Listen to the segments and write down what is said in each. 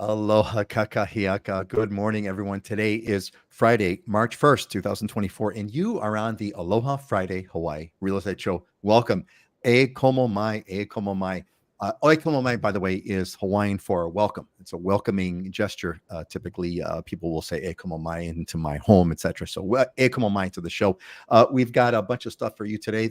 Aloha kakahiaka. Good morning, everyone. Today is Friday, March 1st, 2024, and you are on the Aloha Friday Hawaii Real Estate Show. Welcome. E komo mai, e komo mai. Oi komo mai, by the way, is Hawaiian for welcome. It's a welcoming gesture. Typically, people will say e komo mai into my home, etc. So e komo mai to the show. We've got a bunch of stuff for you today.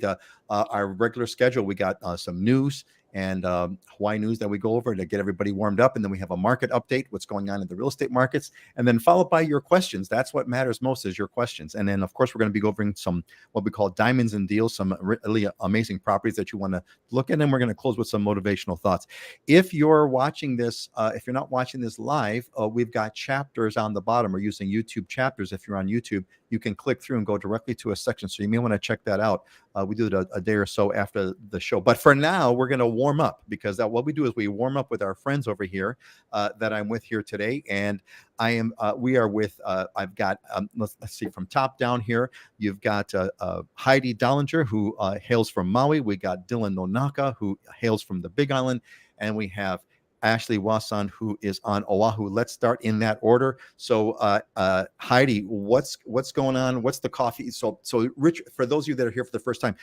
Our regular schedule, we got some news and Hawaii news that we go over to get everybody warmed up. And then we have a market update, what's going on in the real estate markets, and then followed by your questions. That's what matters most is your questions. And then, of course, we're going to be covering some what we call diamonds and deals, some really amazing properties that you want to look at. And then we're going to close with some motivational thoughts. If you're watching this, if you're not watching this live, we've got chapters on the bottom. We're using YouTube chapters. If you're on YouTube, you can click through and go directly to a section. So you may want to check that out. We do it a day or so after the show. But for now, we're going to warm up because what we do is we warm up with our friends over here that I'm with here today. And we are with, I've got, let's see, from top down here, you've got Heidi Dollinger, who hails from Maui. We got Dylan Nonaka, who hails from the Big Island. And we have Ashliey Wasson, who is on Oahu. Let's start in that order. So, Heidi, what's going on? What's the coffee? So, Rich, for those of you that are here for the first time,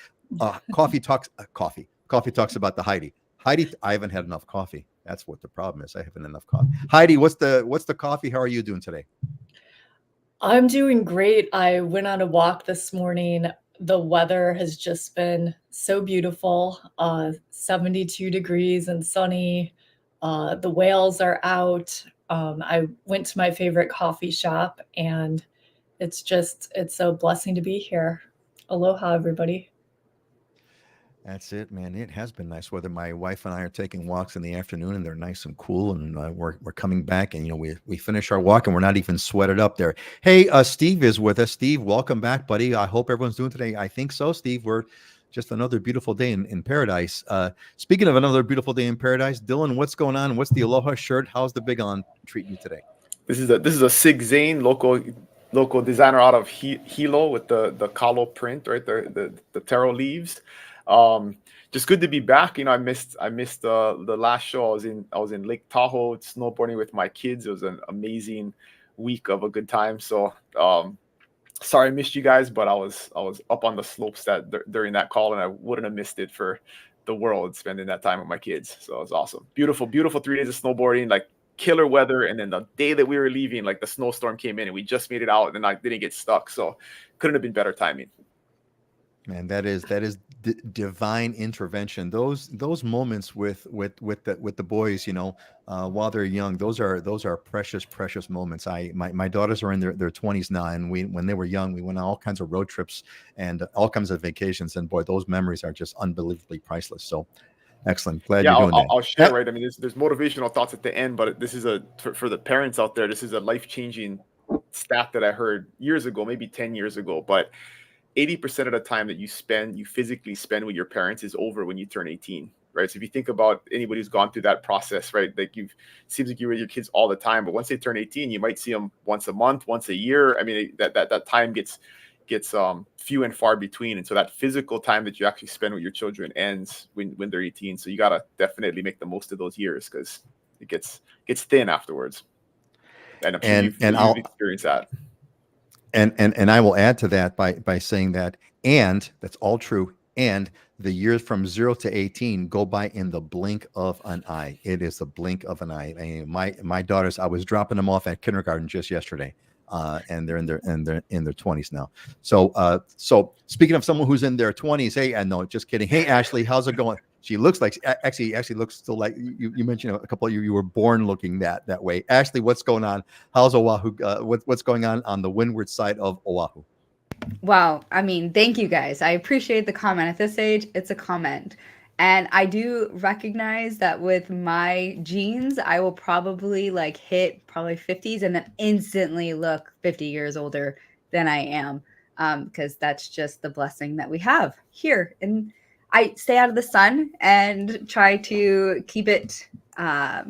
coffee talks about the Heidi. Heidi, I haven't had enough coffee. That's what the problem is. I haven't had enough coffee. Heidi, what's the coffee? How are you doing today? I'm doing great. I went on a walk this morning. The weather has just been so beautiful. 72 degrees and sunny. The whales are out. I went to my favorite coffee shop, and it's a blessing to be here. Aloha, everybody. That's it, man. It has been nice weather. My wife and I are taking walks in the afternoon, and they're nice and cool. And we're coming back, and we finish our walk, and we're not even sweated up there. Hey, Steve is with us. Steve, welcome back, buddy. I hope everyone's doing today. I think so, Steve. We're just another beautiful day in paradise. Speaking of another beautiful day in paradise, Dylan, what's going on? What's the Aloha shirt? How's the Big Island treating you today? This is a Sig Zane local designer out of Hilo with the kalo print, right? The taro leaves. Just good to be back. I missed the last show. I was in Lake Tahoe snowboarding with my kids. It was an amazing week of a good time. So sorry I missed you guys, but I was up on the slopes during that call, and I wouldn't have missed it for the world, spending that time with my kids. So it was awesome. Beautiful 3 days of snowboarding, like killer weather. And then the day that we were leaving, like the snowstorm came in and we just made it out, and I didn't get stuck. So couldn't have been better timing. Man, that is divine intervention. Those moments with the boys, while they're young, those are precious moments. My daughters are in their 20s now, and when they were young, we went on all kinds of road trips and all kinds of vacations, and boy, those memories are just unbelievably priceless. So excellent. Glad you're doing that. I'll share, right? I mean, there's motivational thoughts at the end, but this is for the parents out there, this is a life-changing stat that I heard years ago, maybe 10 years ago, but 80% of the time that you physically spend with your parents is over when you turn 18, right? So if you think about anybody who's gone through that process, right? Like seems like you're with your kids all the time, but once they turn 18, you might see them once a month, once a year. I mean, that time gets few and far between. And so that physical time that you actually spend with your children ends when they're 18. So you got to definitely make the most of those years, because it gets thin afterwards. And I'm sure you've experienced that. And I will add to that by saying that, and that's all true. And the years from 0 to 18 go by in the blink of an eye. It is the blink of an eye. I mean, my daughters, I was dropping them off at kindergarten just yesterday, and they're in their 20s now. So speaking of someone who's in their 20s, hey, no, just kidding. Hey, Ashliey, how's it going? She looks like actually looks still like you mentioned a couple of you were born looking that way. Ashliey, what's going on? How's Oahu? What's going on the windward side of Oahu? Wow. I mean, thank you guys. I appreciate the comment. At this age, it's a comment. And I do recognize that with my genes, I will probably hit 50s and then instantly look 50 years older than I am. Because that's just the blessing that we have here. And I stay out of the sun and try to keep it, I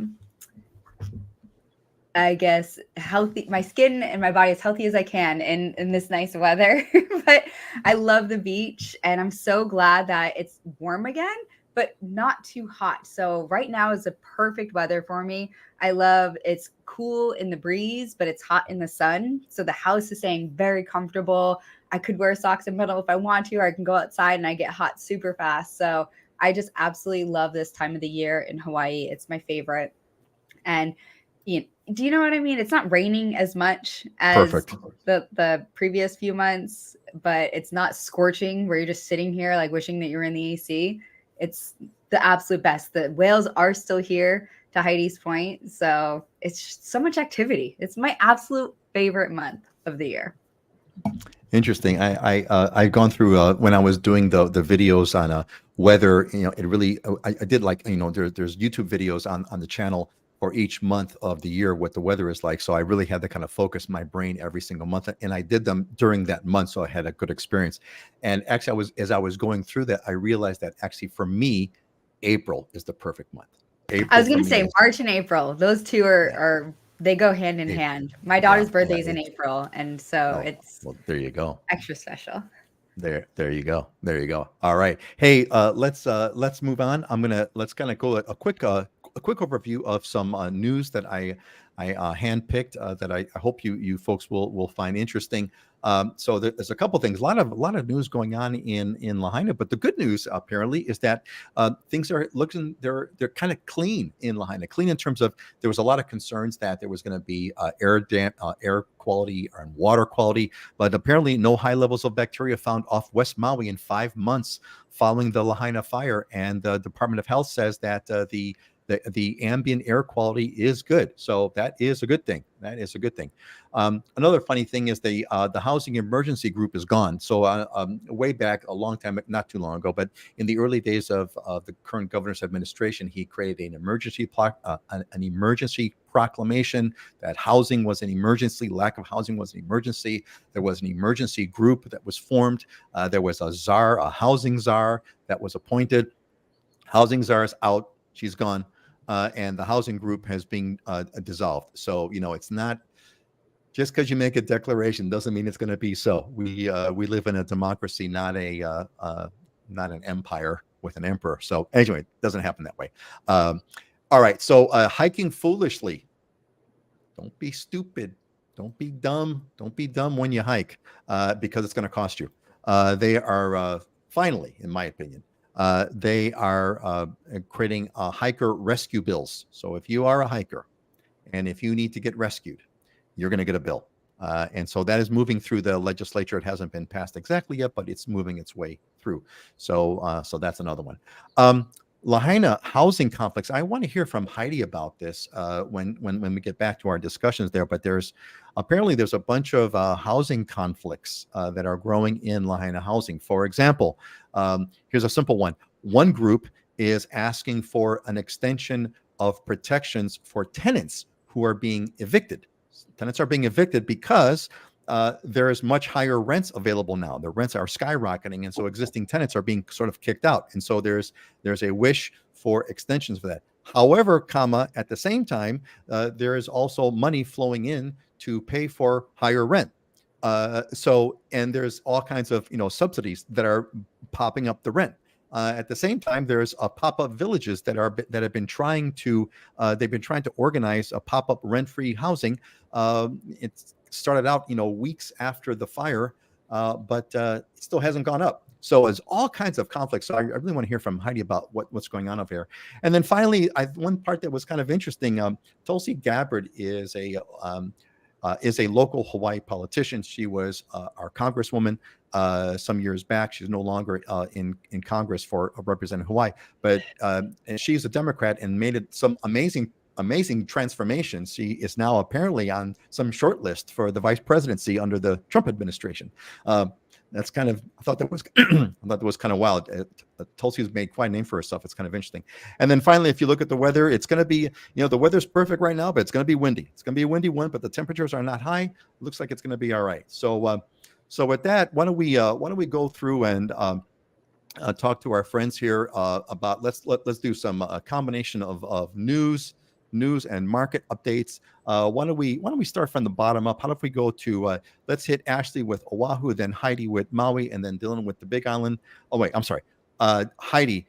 guess, healthy. My skin and my body as healthy as I can in this nice weather. But I love the beach, and I'm so glad that it's warm again. but not too hot. So right now is the perfect weather for me. I love it's cool in the breeze, but it's hot in the sun. So the house is staying very comfortable. I could wear socks and middle if I want to, or I can go outside and I get hot super fast. So I just absolutely love this time of the year in Hawaii. It's my favorite. And do you know what I mean? It's not raining as much as Perfect. the previous few months, but it's not scorching where you're just sitting here like wishing that you're in the AC. It's the absolute best. The whales are still here, to Heidi's point. So it's just so much activity. It's my absolute favorite month of the year. Interesting. I've gone through when I was doing the videos on weather. It really I did like there's YouTube videos on the channel for each month of the year what the weather is like. So I really had to kind of focus my brain every single month, and I did them during that month, so I had a good experience. And actually, as I was going through that, I realized that actually for me, April is the perfect month. I was going to say March and April; those two are they go hand in hand. My daughter's birthday is in April, and so it's there you go, extra special. There you go. All right. Hey, let's move on. Let's kind of go a quick overview of some news that I handpicked that I hope you folks will find interesting. So there's a couple things, a lot of news going on in Lahaina, but the good news apparently is that things are looking they're kind of clean in Lahaina. Clean in terms of there was a lot of concerns that there was going to be air quality and water quality, but apparently no high levels of bacteria found off West Maui in 5 months following the Lahaina fire. And the Department of Health says that the ambient air quality is good. So that is a good thing. Another funny thing is the housing emergency group is gone. So way back a long time, not too long ago, but in the early days of the current governor's administration, he created an emergency proclamation that housing was an emergency, lack of housing was an emergency. There was an emergency group that was formed. There was a housing czar that was appointed. Housing czar is out. She's gone. And the housing group has been dissolved. So, it's not just because you make a declaration doesn't mean it's going to be so. We live in a democracy, not an empire with an emperor. So anyway, it doesn't happen that way. All right. So hiking foolishly. Don't be stupid. Don't be dumb. Don't be dumb when you hike because it's going to cost you. They are finally, in my opinion, they are creating hiker rescue bills. So if you are a hiker and if you need to get rescued, you're going to get a bill. And so that is moving through the legislature. It hasn't been passed exactly yet, but it's moving its way through. So that's another one. Lahaina housing complex. I want to hear from Heidi about this when we get back to our discussions there. But there's a bunch of housing conflicts that are growing in Lahaina housing. For example, here's a simple one. One group is asking for an extension of protections for tenants who are being evicted. Tenants are being evicted because there is much higher rents available now. The rents are skyrocketing, and so existing tenants are being sort of kicked out. And so there's a wish for extensions for that. However, at the same time, there is also money flowing in to pay for higher rent. And there's all kinds of subsidies that are popping up the rent. At the same time, there's pop-up villages that have been trying to organize a pop-up rent-free housing. It's started out weeks after the fire, but it still hasn't gone up. So it's all kinds of conflicts. So I really want to hear from Heidi about what's going on over here. And then finally, one part that was kind of interesting. Tulsi Gabbard is a local Hawaii politician. She was our congresswoman some years back. She's no longer in Congress for representing Hawaii, but she's a Democrat and made it some amazing transformation. She is now apparently on some short list for the vice presidency under the Trump administration. That's kind of, I thought that was kind of wild. Tulsi's made quite a name for herself. It's kind of interesting. And then finally, if you look at the weather, it's going to be, the weather's perfect right now, but it's going to be windy. It's going to be a windy one, but the temperatures are not high. It looks like it's going to be all right. So with that, why don't we go through and talk to our friends here about let's do some combination of news and market updates. Why don't we start from the bottom up? How about if we go to let's hit Ashliey with Oahu, then Heidi with Maui, and then Dylan with the Big Island. Oh wait, I'm sorry, Heidi.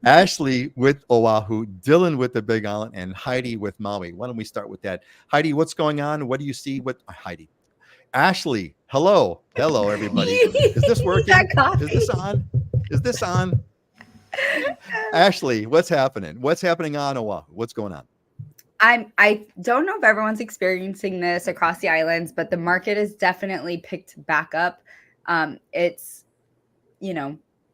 Ashliey with Oahu, Dylan with the Big Island, and Heidi with Maui. Why don't we start with that? Heidi, what's going on? What do you see? What Heidi? Ashliey, hello. Hello, everybody. Is this working? That coffee. Is this on? Is this on? Ashliey, what's happening? What's happening on Oahu? What's going on? I don't know if everyone's experiencing this across the islands, but the market has definitely picked back up. It's,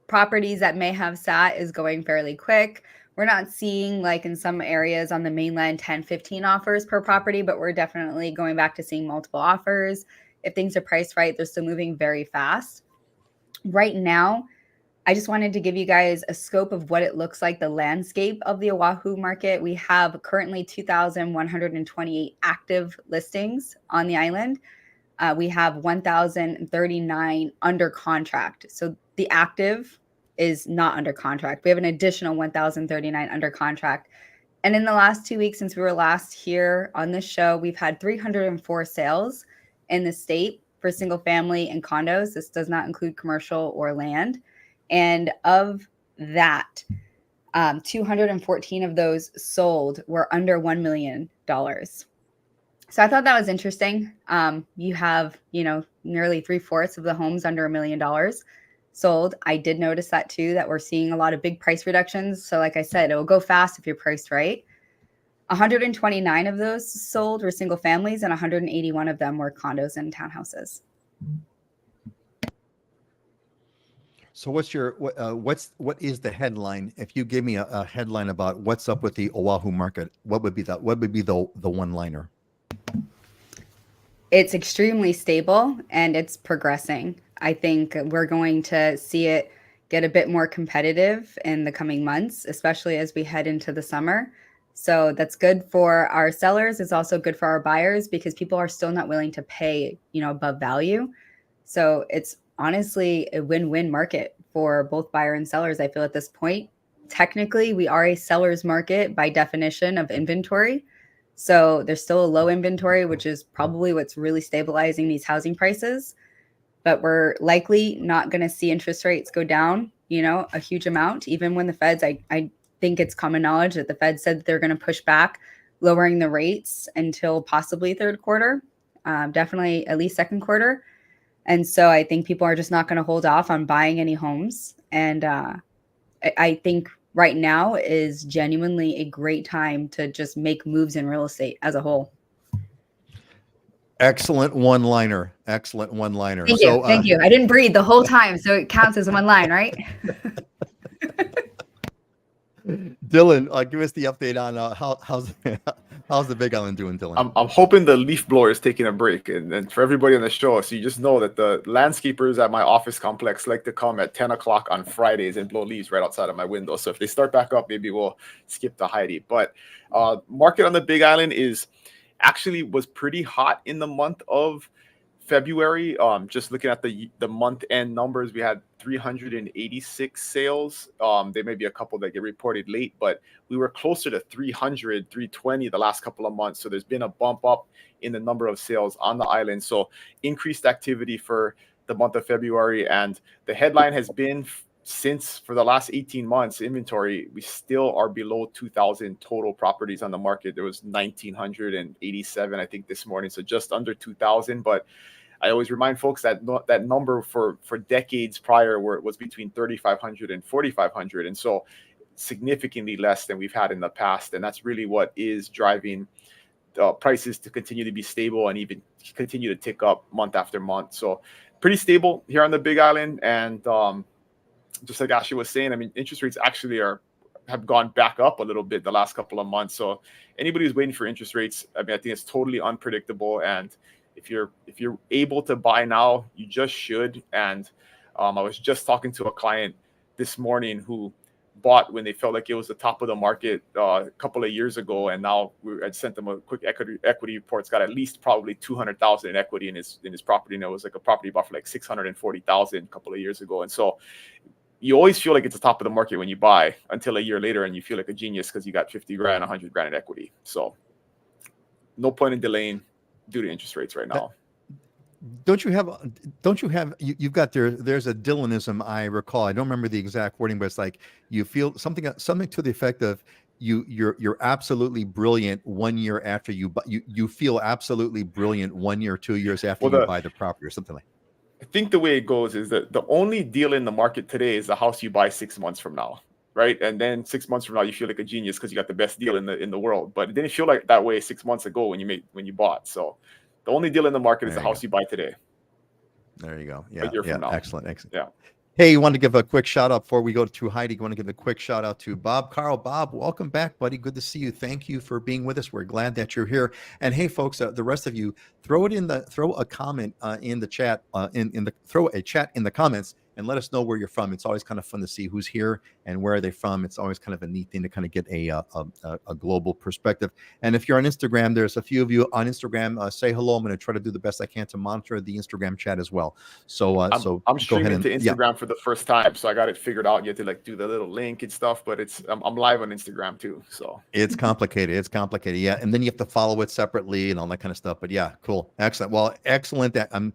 properties that may have sat is going fairly quick. We're not seeing, like in some areas on the mainland, 10, 15 offers per property, but we're definitely going back to seeing multiple offers. If things are priced right, they're still moving very fast. Right now, I just wanted to give you guys a scope of what it looks like, the landscape of the Oahu market. We have currently 2,128 active listings on the island. We have 1,039 under contract. So the active is not under contract. We have an additional 1,039 under contract. And in the last 2 weeks since we were last here on this show, we've had 304 sales in the state for single family and condos. This does not include commercial or land. And of that, 214 of those sold were under $1 million. So I thought that was interesting. You have, nearly 3/4 of the homes under $1 million sold. I did notice that too, that we're seeing a lot of big price reductions. So like I said, it will go fast if you're priced right. 129 of those sold were single families and 181 of them were condos and townhouses. So what is the headline? If you give me a headline about what's up with the Oahu market, what would be that? What would be the one-liner? It's extremely stable and it's progressing. I think we're going to see it get a bit more competitive in the coming months, especially as we head into the summer. So that's good for our sellers. It's also good for our buyers because people are still not willing to pay, above value. So it's honestly a win-win market for both buyer and sellers. I feel at this point, technically we are a seller's market by definition of inventory. So there's still a low inventory, which is probably what's really stabilizing these housing prices. But we're likely not going to see interest rates go down, a huge amount, even when the Feds, I think it's common knowledge that the Fed said that they're going to push back lowering the rates until possibly third quarter, definitely at least second quarter. And so I think people are just not going to hold off on buying any homes. And I think right now is genuinely a great time to just make moves in real estate as a whole. Excellent one-liner. Excellent one-liner. Thank you. Thank you. I didn't breathe the whole time, so it counts as one line, right? Dylan, give us the update on how's the Big Island doing, Dylan? I'm hoping the leaf blower is taking a break, and for everybody on the show, so you just know that the landscapers at my office complex like to come at 10 o'clock on Fridays and blow leaves right outside of my window. So if they start back up, maybe we'll skip to Heidi. But market on the Big Island was pretty hot in the month of February. Just looking at the month end numbers, we had 386 sales. There may be a couple that get reported late, but we were closer to 300, 320 the last couple of months. So there's been a bump up in the number of sales on the island. So increased activity for the month of February. And the headline has been for the last 18 months inventory, we still are below 2,000 total properties on the market. There was 1,987, I think, this morning. So just under 2,000. But I always remind folks that that number for decades prior was between 3,500 and 4,500. And so significantly less than we've had in the past. And that's really what is driving prices to continue to be stable and even continue to tick up month after month. So pretty stable here on the Big Island. And just like Ashliey was saying, I mean, interest rates actually have gone back up a little bit the last couple of months. So anybody who's waiting for interest rates, I mean, I think it's totally unpredictable. And if you're able to buy now, you just should. And I was just talking to a client this morning who bought when they felt like it was the top of the market a couple of years ago, and now I sent them a quick equity report. It's got at least probably 200,000 in equity in his property, and it was like a property bought for like 640,000 a couple of years ago. And so you always feel like it's the top of the market when you buy until a year later, and you feel like a genius because you got 50 grand, 100 grand in equity. So no point in delaying due to interest rates right now. Don't you have you've got there's a Dylanism I recall. I don't remember the exact wording, but it's like you feel something to the effect of you're absolutely brilliant 1 year after you feel absolutely brilliant 1 year, 2 years after Well, you buy the property or something like. I think the way it goes is that the only deal in the market today is the house you buy 6 months from now, right? And then 6 months from now, you feel like a genius because you got the best deal in the world. But it didn't feel like that way 6 months ago when you bought. So the only deal in the market is There the you house go. you buy today, There you go. a Yeah, year yeah, from now. excellent. Yeah. Hey, you want to give a quick shout out before we go to Heidi? You want to give a quick shout out to Bob Carl. Bob, welcome back, buddy. Good to see you. Thank you for being with us. We're glad that you're here. And hey, folks, the rest of you, throw a comment in the chat, throw a chat in the comments, and let us know where you're from. It's always kind of fun to see who's here and where are they from. It's always kind of a neat thing to kind of get a global perspective. And if you're on Instagram, there's a few of you on Instagram. Say hello. I'm going to try to do the best I can to monitor the Instagram chat as well. So I'm go ahead streaming and to Instagram for the first time, so I got it figured out. You have to like do the little link and stuff, but I'm live on Instagram too. So It's complicated. It's complicated. Yeah. And then you have to follow it separately and all that kind of stuff. But yeah, cool. Excellent. Well, excellent. That I'm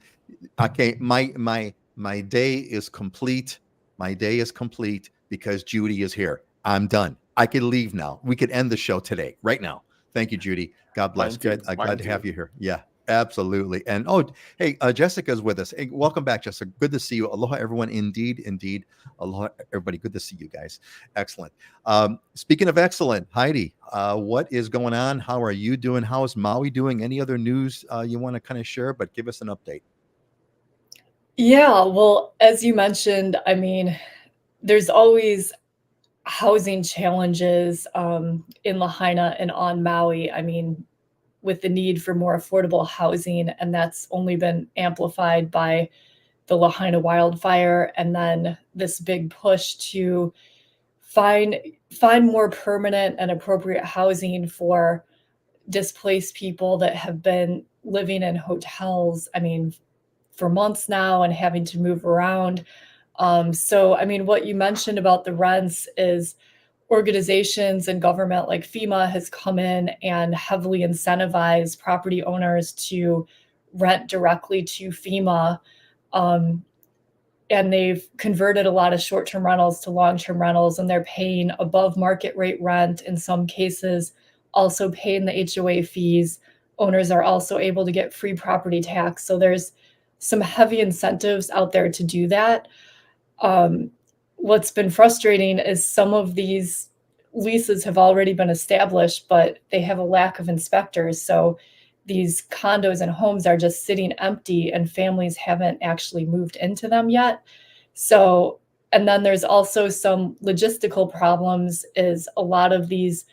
okay. My day is complete. My day is complete because Judy is here. I'm done. I could leave now. We could end the show today, right now. Thank you, Judy. God bless. Good. Glad to have you here. Yeah, absolutely. And hey, Jessica's with us. Hey, welcome back, Jessica. Good to see you. Aloha, everyone. Indeed. Aloha, everybody. Good to see you guys. Excellent. Speaking of excellent, Heidi, what is going on? How are you doing? How is Maui doing? Any other news you want to kind of share? But give us an update. Yeah, well, as you mentioned, I mean, there's always housing challenges in Lahaina and on Maui. I mean, with the need for more affordable housing, and that's only been amplified by the Lahaina wildfire, and then this big push to find more permanent and appropriate housing for displaced people that have been living in hotels, I mean, for months now and having to move around. So, I mean, what you mentioned about the rents is organizations and government like FEMA has come in and heavily incentivized property owners to rent directly to FEMA. And they've converted a lot of short-term rentals to long-term rentals, and they're paying above market rate rent in some cases, also paying the HOA fees. Owners are also able to get free property tax. So there's some heavy incentives out there to do that. What's been frustrating is some of these leases have already been established, but they have a lack of inspectors. So these condos and homes are just sitting empty and families haven't actually moved into them yet. So, and then there's also some logistical problems is a lot of these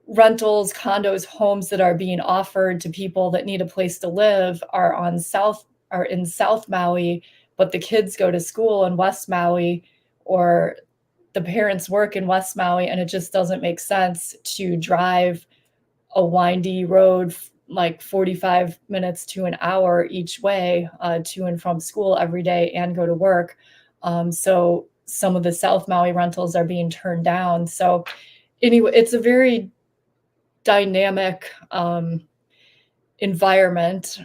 rentals, condos, homes that are being offered to people that need a place to live are in South Maui, but the kids go to school in West Maui or the parents work in West Maui, and it just doesn't make sense to drive a windy road like 45 minutes to an hour each way to and from school every day and go to work. So some of the South Maui rentals are being turned down. So anyway, it's a very dynamic environment.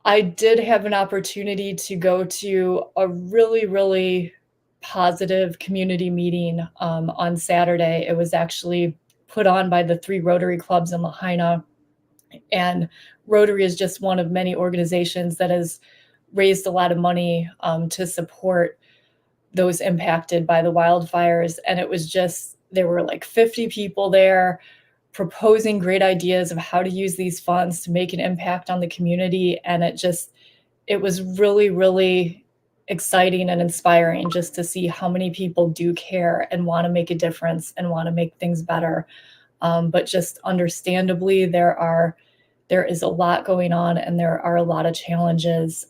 I did have an opportunity to go to a really, really positive community meeting on Saturday. It was actually put on by the 3 Rotary clubs in Lahaina. And Rotary is just one of many organizations that has raised a lot of money to support those impacted by the wildfires. And it was just, there were like 50 people there proposing great ideas of how to use these funds to make an impact on the community. And it was really, really exciting and inspiring just to see how many people do care and want to make a difference and want to make things better. But just understandably, there is a lot going on and there are a lot of challenges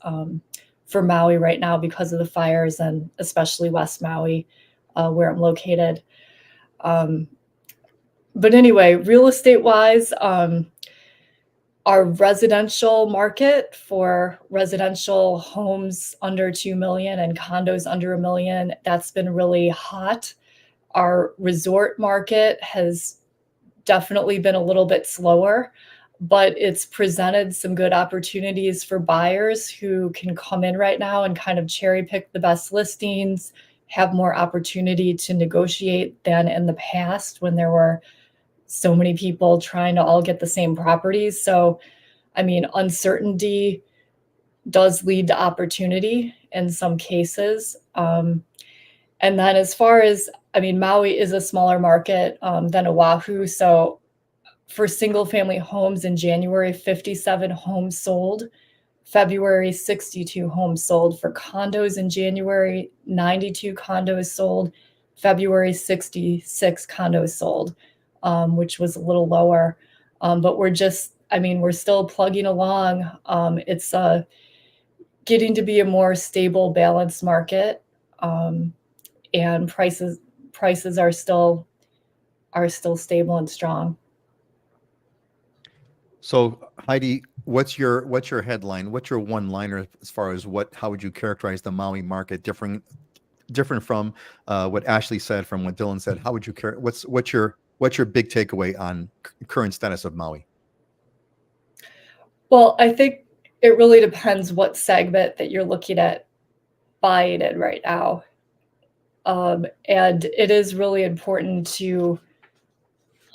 for Maui right now because of the fires, and especially West Maui, where I'm located. But anyway, real estate wise, our residential market for residential homes under 2 million and condos under 1 million, that's been really hot. Our resort market has definitely been a little bit slower. but it's presented some good opportunities for buyers who can come in right now and kind of cherry pick the best listings, have more opportunity to negotiate than in the past when there were so many people trying to all get the same properties. So, I mean, uncertainty does lead to opportunity in some cases. And then as far as, I mean, Maui is a smaller market than Oahu. So for single family homes in January, 57 homes sold. February, 62 homes sold. For condos in January, 92 condos sold. February, 66 condos sold, which was a little lower. But we're just, I mean, we're still plugging along. It's getting to be a more stable, balanced market, and prices are still stable and strong. So Heidi, what's your headline? What's your one-liner as far as how would you characterize the Maui market different from what Ashliey said, from what Dylan said? How would you what's your big takeaway on current status of Maui? Well, I think it really depends what segment that you're looking at buying in right now. And it is really important to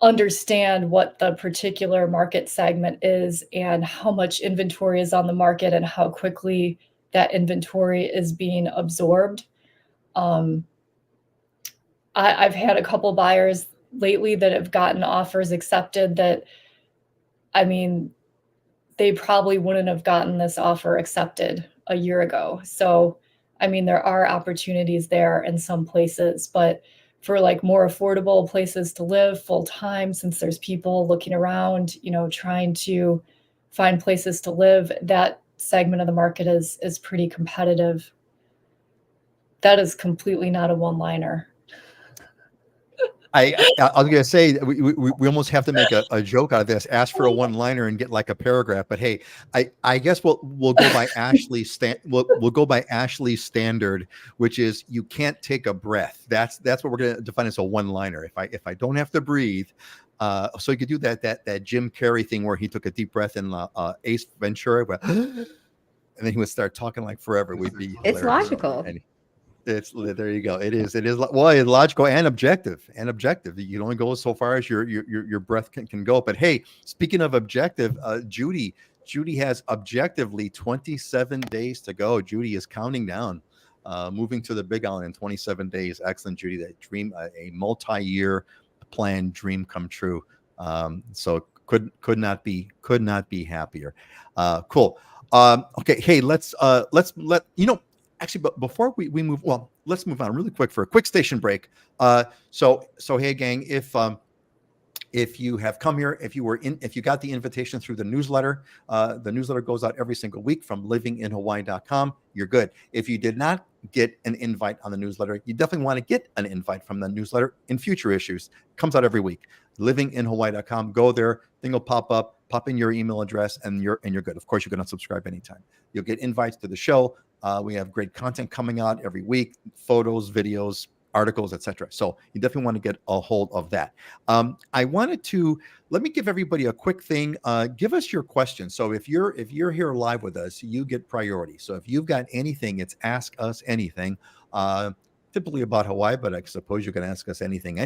understand what the particular market segment is and how much inventory is on the market and how quickly that inventory is being absorbed. I've had a couple buyers lately that have gotten offers accepted that, I mean, they probably wouldn't have gotten this offer accepted a year ago. So, I mean, there are opportunities there in some places, but for like more affordable places to live full time, since there's people looking around, you know, trying to find places to live, that segment of the market is pretty competitive. That is completely not a one-liner. I was gonna say we almost have to make a joke out of this. Ask for a one-liner and get like a paragraph. But hey, I guess we'll go by we'll go by Ashliey's standard, which is you can't take a breath. That's what we're gonna define as a one-liner. If I don't have to breathe, so you could do that Jim Carrey thing where he took a deep breath in Ace Ventura, and then he would start talking like forever. We'd be It's hilarious. logical. It's there you go. It is well, it's logical and objective. You only go so far as your breath can go. But hey, speaking of objective, Judy has objectively 27 days to go. Judy is counting down, moving to the Big Island in 27 days. Excellent, Judy. That dream, a multi-year planned dream come true. So could not be happier. Cool. Okay. Hey, let's let you know. Actually, but before we move, well, let's move on really quick for a quick station break. So hey, gang, if you have come here, if you got the invitation through the newsletter goes out every single week from livinginhawaii.com. You're good. If you did not get an invite on the newsletter, you definitely want to get an invite from the newsletter in future issues. It comes out every week. Livinginhawaii.com. Go there. Thing will pop up. Pop in your email address, and you're good. Of course, you can unsubscribe anytime. You'll get invites to the show. We have great content coming out every week: photos, videos, articles, etc. So you definitely want to get a hold of that. I wanted to let me give everybody a quick thing. Give us your questions. So if you're here live with us, you get priority. So if you've got anything, it's ask us anything. Typically about Hawaii, but I suppose you can ask us anything.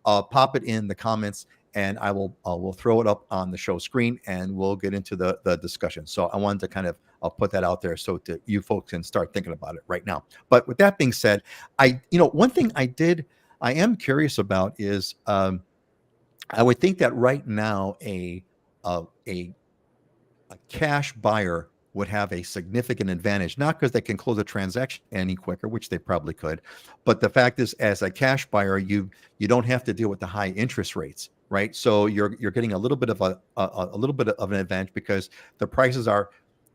Pop it in the comments, and we'll throw it up on the show screen, and we'll get into the discussion. So I wanted to kind of put that out there so that you folks can start thinking about it right now. But with that being said, one thing I am curious about is I would think that right now a cash buyer would have a significant advantage, not because they can close a transaction any quicker, which they probably could, but the fact is, as a cash buyer, you don't have to deal with the high interest rates, right? So you're getting a little bit of a little bit of an advantage because the prices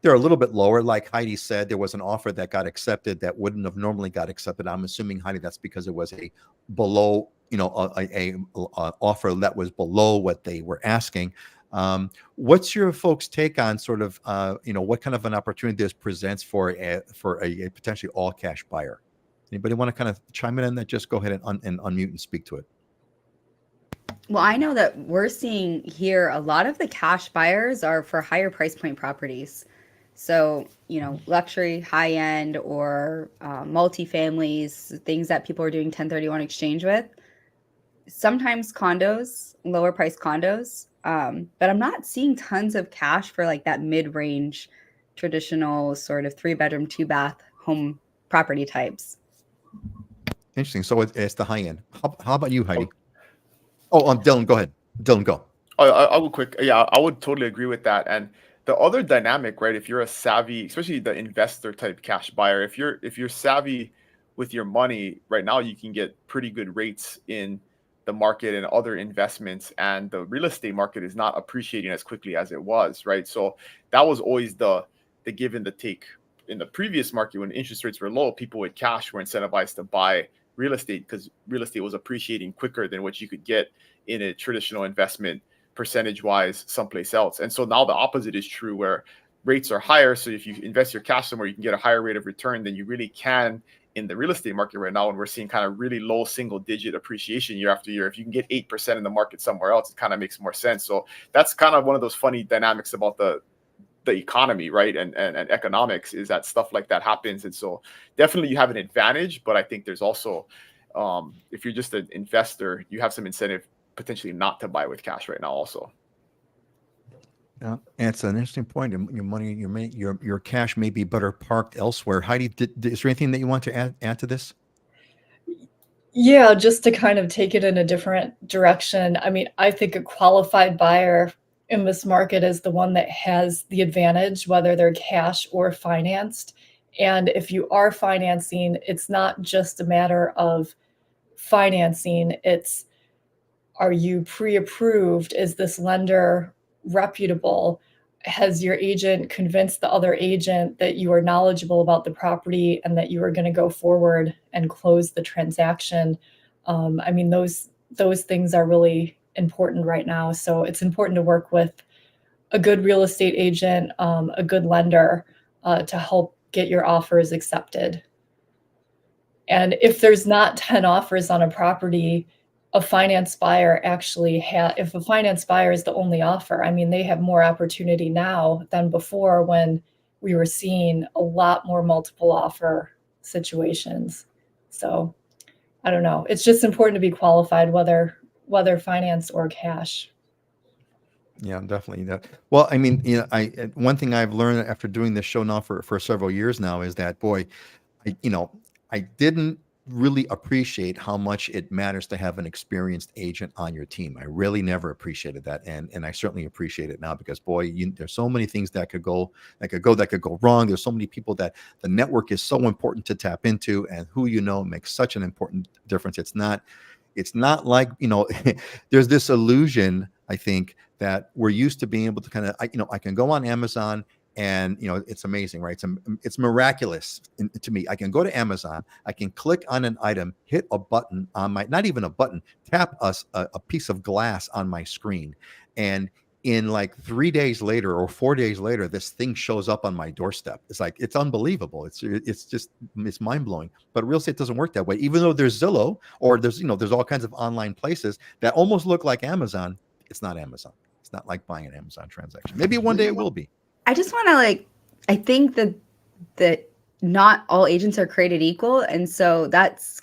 they're a little bit lower. Like Heidi said, there was an offer that got accepted that wouldn't have normally got accepted. I'm assuming, Heidi, that's because it was a below, a offer that was below what they were asking. What's your folks' take on sort of, what kind of an opportunity this presents for a potentially all cash buyer? Anybody want to kind of chime in on that? Just go ahead and unmute and speak to it. Well, I know that we're seeing here a lot of the cash buyers are for higher price point properties. So, luxury, high end, or multifamilies, things that people are doing 1031 exchange with. Sometimes condos, lower price condos. But I'm not seeing tons of cash for like that mid range, traditional sort of 3-bedroom, 2-bath home property types. Interesting. So it's the high end. How about you, Heidi? Oh, Dylan, go ahead. Dylan, go. I will quick. Yeah, I would totally agree with that. And the other dynamic, right? If you're a savvy, especially the investor type cash buyer, if you're savvy with your money right now, you can get pretty good rates in the market and other investments, and the real estate market is not appreciating as quickly as it was, right? So that was always the give and the take. In the previous market, when interest rates were low, people with cash were incentivized to buy real estate because real estate was appreciating quicker than what you could get in a traditional investment percentage wise someplace else. And so now the opposite is true, where rates are higher. So if you invest your cash somewhere, you can get a higher rate of return than you really can in the real estate market right now. And we're seeing kind of really low single digit appreciation year after year. If you can get 8% in the market somewhere else, it kind of makes more sense. So that's kind of one of those funny dynamics about the economy, right? And economics, is that stuff like that happens. And so definitely you have an advantage, but I think there's also, if you're just an investor, you have some incentive potentially not to buy with cash right now also. Yeah, and it's an interesting point. Your money, your cash may be better parked elsewhere. Heidi, is there anything that you want to add to this? Yeah, just to kind of take it in a different direction. I mean, I think a qualified buyer in this market is the one that has the advantage, whether they're cash or financed. And if you are financing, it's not just a matter of financing, it's, are you pre-approved? Is this lender reputable? Has your agent convinced the other agent that you are knowledgeable about the property and that you are going to go forward and close the transaction? I mean, those things are really important right now. So it's important to work with a good real estate agent, a good lender, to help get your offers accepted. And if there's not 10 offers on a property, a finance buyer actually if a finance buyer is the only offer, I mean, they have more opportunity now than before, when we were seeing a lot more multiple offer situations. So I don't know. It's just important to be qualified, whether finance or cash. Yeah, definitely. Well, I mean, one thing I've learned after doing this show now for several years now is that, boy, I didn't really appreciate how much it matters to have an experienced agent on your team. I really never appreciated that, and I certainly appreciate it now, because, boy, there's so many things that could go wrong. There's so many people that the network is so important to tap into, and who makes such an important difference. It's not like, there's this illusion, I think, that we're used to being able to kind of, I can go on Amazon and, it's amazing, right? It's miraculous to me. I can go to Amazon, I can click on an item, hit a button on not even a button, tap a piece of glass on my screen. And in like 3 days later or 4 days later, this thing shows up on my doorstep. It's unbelievable. It's mind blowing. But real estate doesn't work that way. Even though there's Zillow, or there's all kinds of online places that almost look like Amazon, it's not Amazon. It's not like buying an Amazon transaction. Maybe one day it will be. I just want to I think that not all agents are created equal. And so that's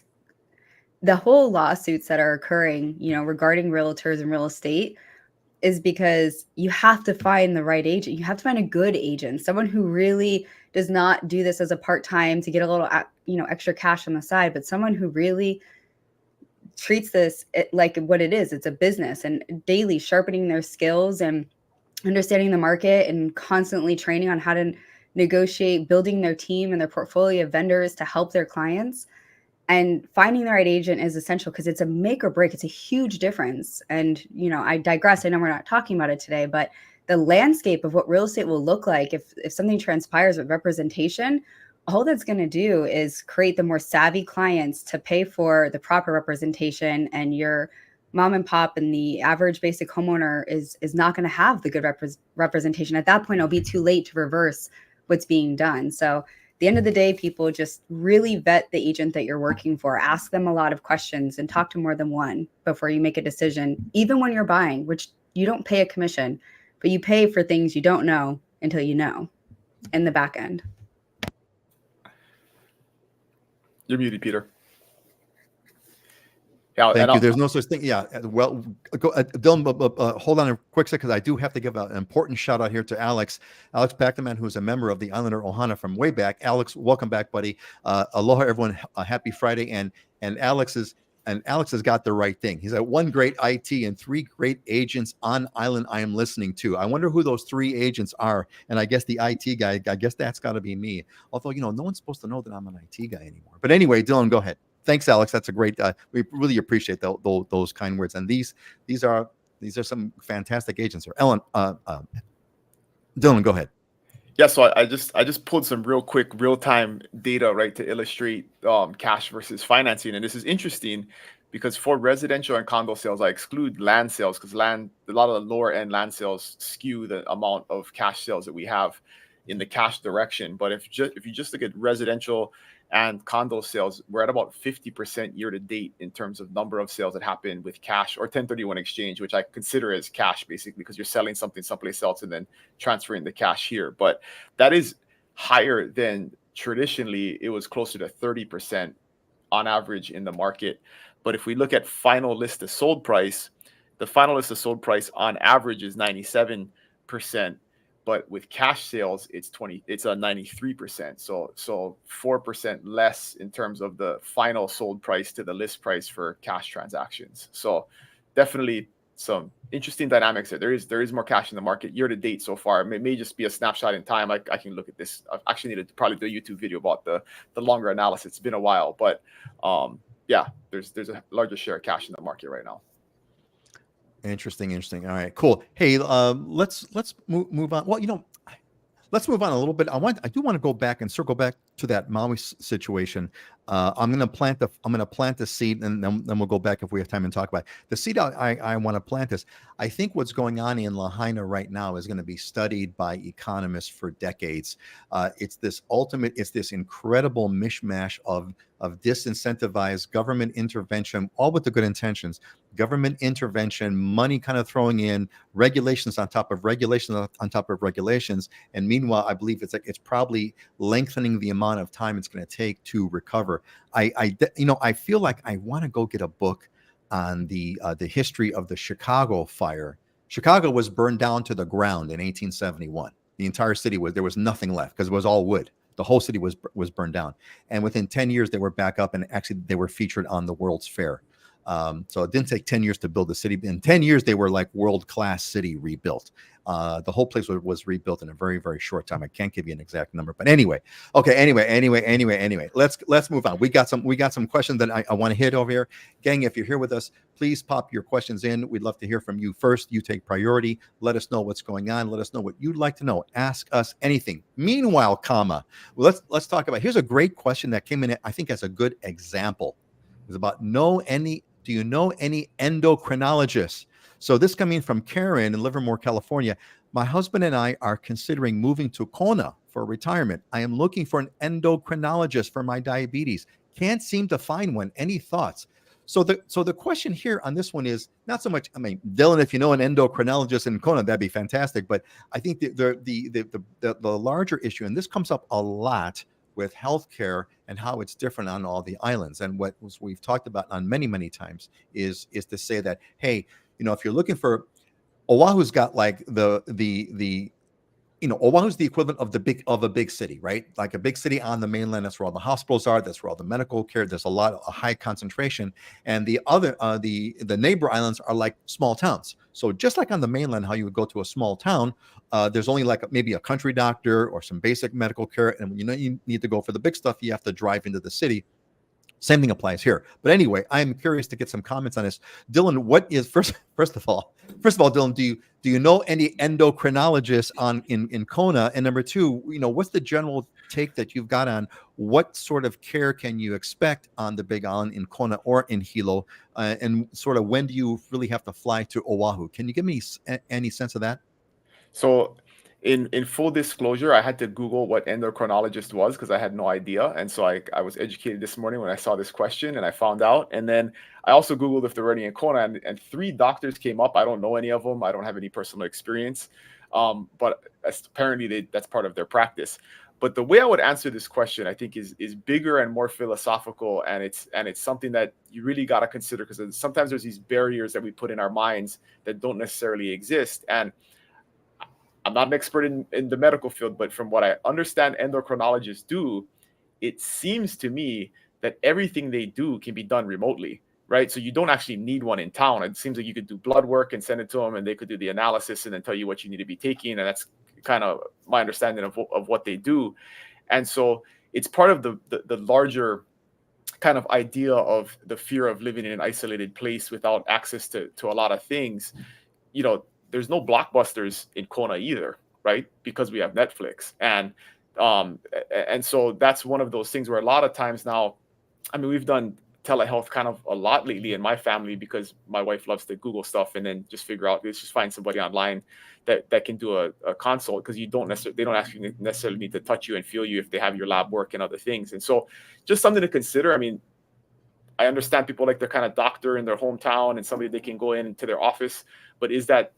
the whole lawsuits that are occurring, regarding realtors and real estate, is because you have to find the right agent. You have to find a good agent, someone who really does not do this as a part-time to get a little, extra cash on the side, but someone who really treats this like what it is. It's a business, and daily sharpening their skills and understanding the market and constantly training on how to negotiate, building their team and their portfolio of vendors to help their clients. And finding the right agent is essential, because it's a make or break. It's a huge difference. And, I digress. I know we're not talking about it today, but the landscape of what real estate will look like if something transpires with representation, all that's going to do is create the more savvy clients to pay for the proper representation, and your mom and pop and the average basic homeowner is not going to have the good representation. At that point, it'll be too late to reverse what's being done. So the end of the day, people just really vet the agent that you're working for. Ask them a lot of questions and talk to more than one before you make a decision, even when you're buying, which you don't pay a commission, but you pay for things you don't know until you know in the back end. You're muted, Peter. Yeah, Thank you. There's no such thing. Yeah. Well, go, Dylan, hold on a quick second, because I do have to give an important shout out here to Alex Pactaman, who's a member of the Islander Ohana from way back. Alex, welcome back, buddy. Aloha, everyone. Happy Friday. And Alex has got the right thing. He's at one great IT and three great agents on island I am listening to. I wonder who those three agents are. And I guess the IT guy, I guess that's got to be me. Although, no one's supposed to know that I'm an IT guy anymore. But anyway, Dylan, go ahead. Thanks, Alex. That's a great. We really appreciate those kind words. And these are some fantastic agents. Or Ellen, Dylan, go ahead. Yeah, so I just pulled some real time data, right, to illustrate cash versus financing, and this is interesting because for residential and condo sales, I exclude land sales because a lot of the lower end land sales skew the amount of cash sales that we have in the cash direction. But if you just look at residential and condo sales, we're at about 50% year to date in terms of number of sales that happen with cash or 1031 exchange, which I consider as cash basically because you're selling something someplace else and then transferring the cash here. But that is higher than traditionally. It was closer to 30% on average in the market. But if we look at final list of sold price, the final list of sold price on average is 97%. But with cash sales, it's 93%. So 4% less in terms of the final sold price to the list price for cash transactions. So definitely some interesting dynamics there. There is more cash in the market year to date so far. It may just be a snapshot in time. I can look at this. I actually need to probably do a YouTube video about the longer analysis. It's been a while, but yeah, there's a larger share of cash in the market right now. Interesting. All right, cool. Hey, let's move on. Well, let's move on a little bit. I do want to go back and circle back to that Maui situation. I'm going to plant the seed, and then we'll go back if we have time and talk about it. The seed I want to plant is, I think what's going on in Lahaina right now is going to be studied by economists for decades. It's this incredible mishmash of disincentivized government intervention, all with the good intentions. Government intervention, money kind of throwing in, regulations on top of regulations on top of regulations, and meanwhile, I believe it's probably lengthening the amount of time it's going to take to recover. I feel like I want to go get a book on the history of the Chicago fire. Chicago was burned down to the ground in 1871. The entire city there was nothing left because it was all wood. The whole city was burned down, and within 10 years they were back up, and actually they were featured on the World's Fair. So it didn't take 10 years to build the city. In 10 years, they were like world-class city rebuilt. The whole place was rebuilt in a very, very short time. I can't give you an exact number, but anyway. Okay. Anyway. Let's move on. We got some questions that I want to hit over here. Gang, if you're here with us, please pop your questions in. We'd love to hear from you first. You take priority. Let us know what's going on. Let us know what you'd like to know. Ask us anything. Meanwhile, let's talk about. Here's a great question that came in, I think, as a good example. It's about do you know any endocrinologists? So this coming from Karen in Livermore, California. My husband and I are considering moving to Kona for retirement. I am looking for an endocrinologist for my diabetes. Can't seem to find one. Any thoughts? So the question here on this one is not so much, Dylan, if you know an endocrinologist in Kona, that'd be fantastic. But I think the larger issue, and this comes up a lot with healthcare and how it's different on all the islands. And what we've talked about on many times is to say that, hey, if you're looking for, Oahu's got like Oahu's the equivalent of a big city, right? Like a big city on the mainland. That's where all the hospitals are. That's where all the medical care. There's a high concentration. And the other, the neighbor islands are like small towns. So just like on the mainland, how you would go to a small town, there's only like maybe a country doctor or some basic medical care. And when you need to go for the big stuff, you have to drive into the city. Same thing applies here. But anyway, I'm curious to get some comments on this. Dylan, what is first of all, Dylan, do you know any endocrinologists in Kona? And number two, what's the general take that you've got on what sort of care can you expect on the Big Island in Kona or in Hilo? And sort of when do you really have to fly to Oahu? Can you give me any sense of that? So In full disclosure, I had to Google what endocrinologist was because I had no idea. And so I was educated this morning when I saw this question and I found out. And then I also Googled if they're running in Kona, and 3 doctors came up. I don't know any of them. I don't have any personal experience. But apparently that's part of their practice. But the way I would answer this question, I think, is bigger and more philosophical, and it's something that you really got to consider, because sometimes there's these barriers that we put in our minds that don't necessarily exist. And I'm not an expert in the medical field, but from what I understand endocrinologists do, it seems to me that everything they do can be done remotely, right? So you don't actually need one in town. It seems like you could do blood work and send it to them, and they could do the analysis and then tell you what you need to be taking. And that's kind of my understanding of what they do. And so it's part of the larger kind of idea of the fear of living in an isolated place without access to a lot of things. You know, there's no blockbusters in Kona either, right? Because we have Netflix. And so that's one of those things where a lot of times now, I mean, we've done telehealth kind of a lot lately in my family, because my wife loves to Google stuff and then just figure out, let's just find somebody online that can do a consult, because they don't actually necessarily need to touch you and feel you if they have your lab work and other things. And so just something to consider. I mean, I understand people like their kind of doctor in their hometown and somebody they can go into their office, but is that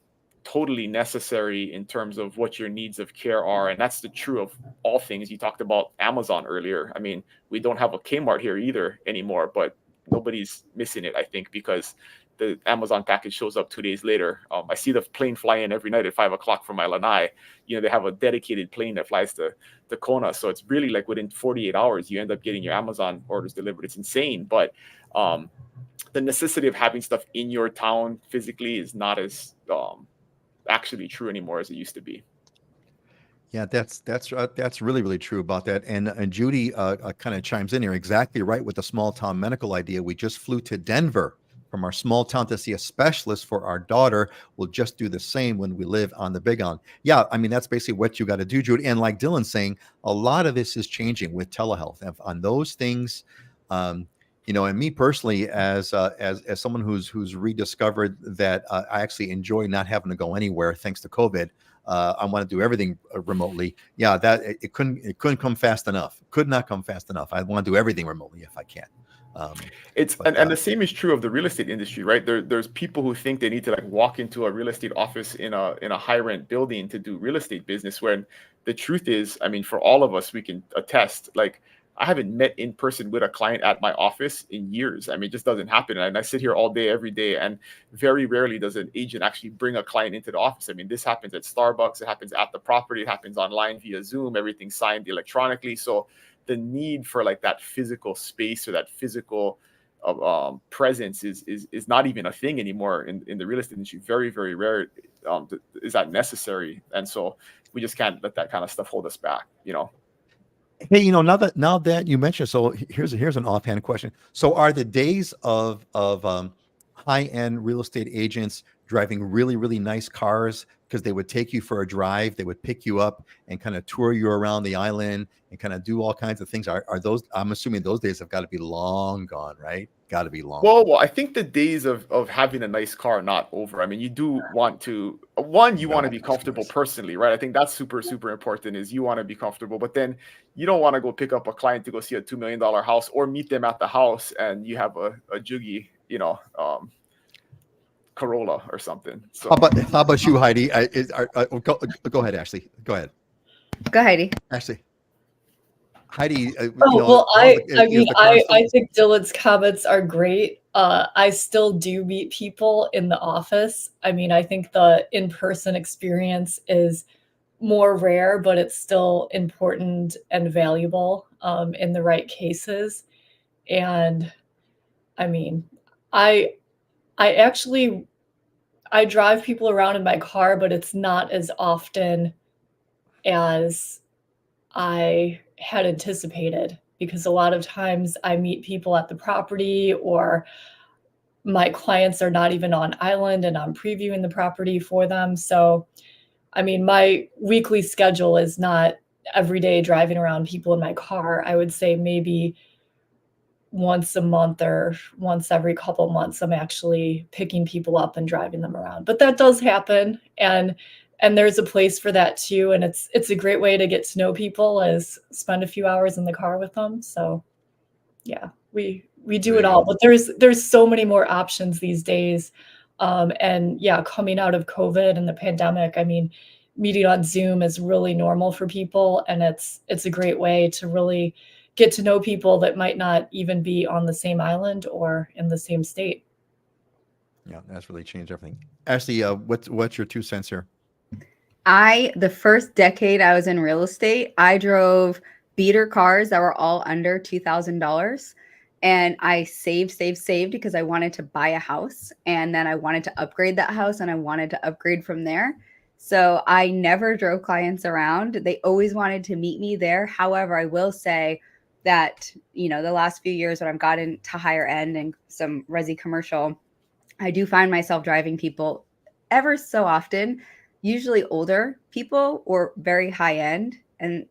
totally necessary in terms of what your needs of care are? And that's the true of all things. You talked about Amazon earlier. I mean, we don't have a Kmart here either anymore, but nobody's missing it, I think, because the Amazon package shows up 2 days later. I see the plane fly in every night at 5 o'clock from my lanai. You know, they have a dedicated plane that flies to Kona. So it's really like within 48 hours, you end up getting your Amazon orders delivered. It's insane. But the necessity of having stuff in your town physically is not as actually true anymore as it used to be. Yeah, that's really, really true about that. And Judy kind of chimes in here. Exactly right with the small town medical idea. We just flew to Denver from our small town to see a specialist for our daughter. We'll just do the same when we live on the Big Island. Yeah, I mean, that's basically what you got to do, Judy. And like Dylan's saying, a lot of this is changing with telehealth. And on those things, you know, and me personally, as someone who's rediscovered that I actually enjoy not having to go anywhere thanks to COVID. I want to do everything remotely. Yeah, that it couldn't come fast enough. Could not come fast enough. I want to do everything remotely if I can. And the same is true of the real estate industry, right? There's people who think they need to like walk into a real estate office in a high rent building to do real estate business, when the truth is, I mean, for all of us, we can attest, like, I haven't met in person with a client at my office in years. I mean, it just doesn't happen. And I sit here all day, every day, and very rarely does an agent actually bring a client into the office. I mean, this happens at Starbucks, it happens at the property, it happens online via Zoom, everything's signed electronically. So the need for like that physical space or that physical presence is not even a thing anymore in the real estate industry. Very, very rare is that necessary. And so we just can't let that kind of stuff hold us back, you know? Hey, you know, now that you mentioned, so here's an offhand question. So are the days of high-end real estate agents driving really, really nice cars because they would take you for a drive, they would pick you up and kind of tour you around the island and kind of do all kinds of things? Are those, I'm assuming those days have got to be long gone, right? Got to be long. Well, I think the days of having a nice car are not over. I mean, you do want to, you want to be comfortable personally, right? I think that's super, super important, is you want to be comfortable, but then you don't want to go pick up a client to go see a $2 million house or meet them at the house and you have a Jugi, you know, Corolla or something. So How about you, Heidi? Go ahead, Ashley. Go ahead. Go, Heidi. Ashley. Heidi. I think Dylan's comments are great. I still do meet people in the office. I mean, I think the in-person experience is more rare, but it's still important and valuable in the right cases. And I mean, I drive people around in my car, but it's not as often as I had anticipated, because a lot of times I meet people at the property, or my clients are not even on island and I'm previewing the property for them. So, I mean, my weekly schedule is not every day driving around people in my car. I would say maybe once a month or once every couple months, I'm actually picking people up and driving them around. But that does happen. And and there's a place for that too. And it's a great way to get to know people, is spend a few hours in the car with them. So yeah, we do it all, but there's so many more options these days. And yeah, coming out of COVID and the pandemic, I mean, meeting on Zoom is really normal for people, and it's a great way to really get to know people that might not even be on the same island or in the same state. Yeah, that's really changed everything. Ashliey, what's your 2 cents here? The first decade I was in real estate, I drove beater cars that were all under $2,000. And I saved because I wanted to buy a house. And then I wanted to upgrade that house, and I wanted to upgrade from there. So I never drove clients around. They always wanted to meet me there. However, I will say that, the last few years when I've gotten to higher end and some resi commercial, I do find myself driving people ever so often, usually older people or very high end, and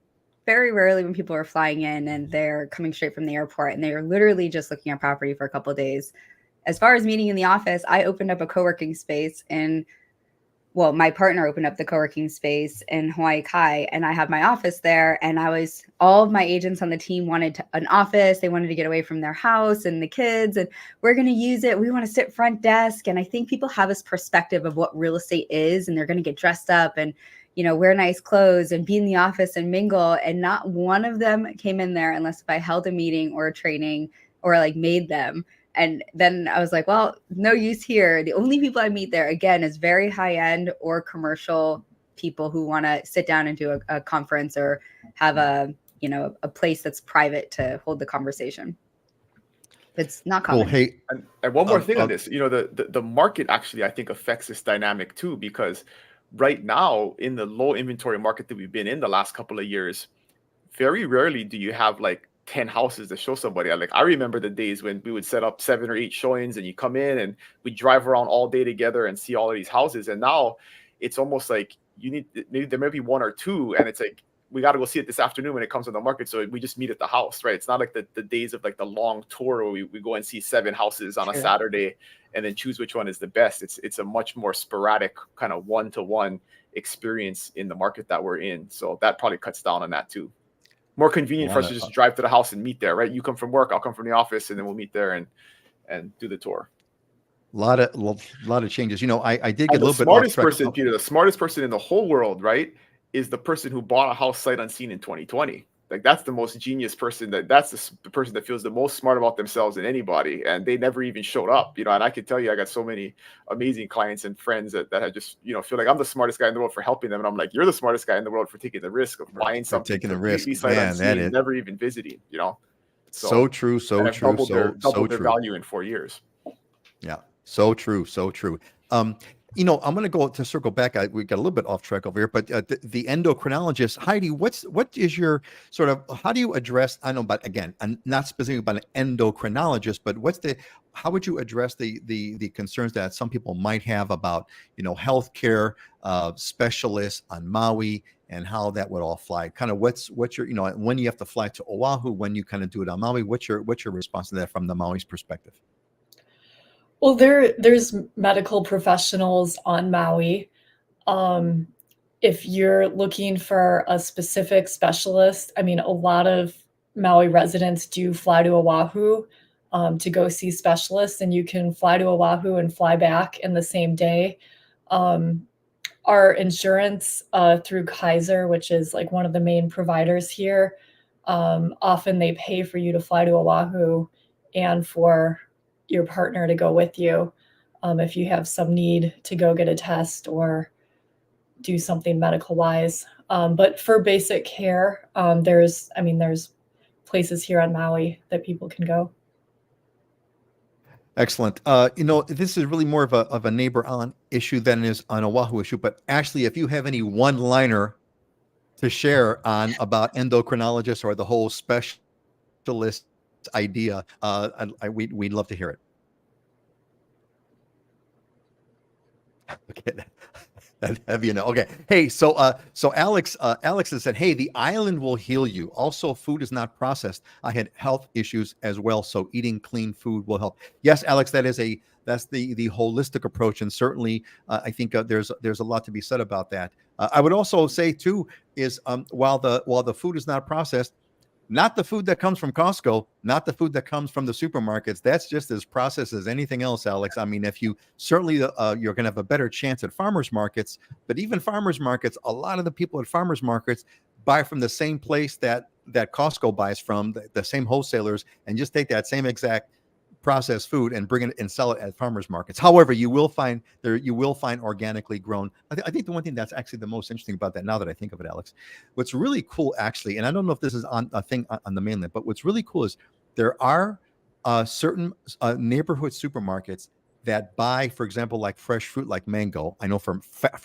very rarely when people are flying in and they're coming straight from the airport and they're literally just looking at property for a couple of days. As far as meeting in the office, I opened up a co-working space my partner opened up the co-working space in Hawaii Kai, and I have my office there. And all of my agents on the team wanted an office. They wanted to get away from their house and the kids, and we're going to use it. We want to sit front desk. And I think people have this perspective of what real estate is, and they're going to get dressed up and, wear nice clothes and be in the office and mingle. And not one of them came in there unless if I held a meeting or a training or made them. And then I was like, well, no use here. The only people I meet there, again, is very high end or commercial people who want to sit down and do a conference or have a place that's private to hold the conversation. It's not common. Well, hey, and one more thing on this, the market actually, I think, affects this dynamic too, because right now in the low inventory market that we've been in the last couple of years, very rarely do you have 10 houses to show somebody. I remember the days when we would set up 7 or 8 showings, and you come in and we drive around all day together and see all of these houses. And now it's almost like there may be 1 or 2, and it's like, we got to go see it this afternoon when it comes on the market. So we just meet at the house, right? It's not like the days of the long tour where we go and see 7 houses on a Saturday and then choose which one is the best. It's a much more sporadic kind of one-to-one experience in the market that we're in. So that probably cuts down on that too. More convenient for us to just drive to the house and meet there, right? You come from work, I'll come from the office, and then we'll meet there and do the tour. A lot of changes. I did get a little bit off track. Peter, the smartest person in the whole world, right, is the person who bought a house sight unseen in 2020. That's the most genius person. That's the person that feels the most smart about themselves than anybody, and they never even showed up. And I can tell you, I got so many amazing clients and friends that have just feel like I'm the smartest guy in the world for helping them, and I'm like, you're the smartest guy in the world for taking the risk of buying something, taking the risk, man, that is never even visiting. So true, so true, doubled their value in 4 years. Yeah, so true, so true. I'm going to go to circle back. We got a little bit off track over here, but the endocrinologist, Heidi, what is your sort of, how do you address, I know, but again, I'm not specifically about an endocrinologist, but how would you address the concerns that some people might have about, healthcare specialists on Maui and how that would all fly? Kind of what's your, when you have to fly to Oahu, when you kind of do it on Maui, what's your response to that from the Maui's perspective? Well, there's medical professionals on Maui. If you're looking for a specific specialist, I mean, a lot of Maui residents do fly to Oahu to go see specialists, and you can fly to Oahu and fly back in the same day. Our insurance through Kaiser, which is one of the main providers here, often they pay for you to fly to Oahu and for your partner to go with you if you have some need to go get a test or do something medical wise. But for basic care, there's places here on Maui that people can go. Excellent. This is really more of a neighbor on issue than it is an Oahu issue. But Ashliey, if you have any one-liner to share about endocrinologists or the whole specialist idea, we'd love to hear it. Okay, that heavy enough. Okay. Hey, so Alex has said, hey, the island will heal you. Also, food is not processed. I had health issues as well, so eating clean food will help. Yes, Alex, that's the holistic approach, and certainly I think there's a lot to be said about that. I would also say too is while the food is not processed, not the food that comes from Costco, not the food that comes from the supermarkets. That's just as processed as anything else, Alex. I mean, if you certainly you're going to have a better chance at farmers markets, but even farmers markets, a lot of the people at farmers markets buy from the same place that Costco buys from, the same wholesalers, and just take that same exact processed food and bring it and sell it at farmers markets. However, you will find organically grown. I think the one thing that's actually the most interesting about that, now that I think of it, Alex, what's really cool actually, and I don't know if this is on a thing on the mainland, but what's really cool is there are certain neighborhood supermarkets that buy, for example, like fresh fruit, like mango. I know for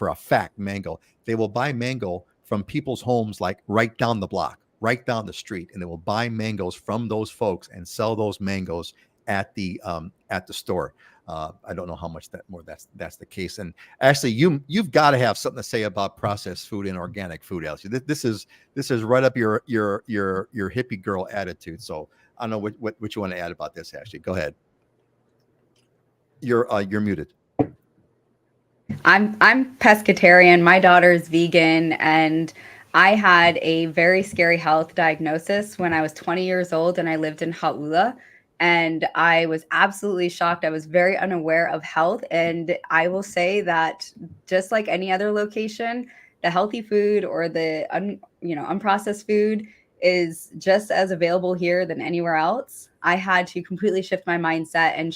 a fact, mango. They will buy mango from people's homes, like right down the block, right down the street, and they will buy mangoes from those folks and sell those mangoes at the store. I don't know how much that's the case. And Ashliey, you've got to have something to say about processed food and organic food, Ashliey. This is right up your hippie girl attitude. So I don't know what you want to add about this, Ashliey. Go ahead. You're muted. I'm pescatarian. My daughter's vegan, and I had a very scary health diagnosis when I was 20 years old, and I lived in Hauula. And I was absolutely shocked. I was very unaware of health. And I will say that just like any other location, the healthy food or the unprocessed food is just as available here than anywhere else. I had to completely shift my mindset and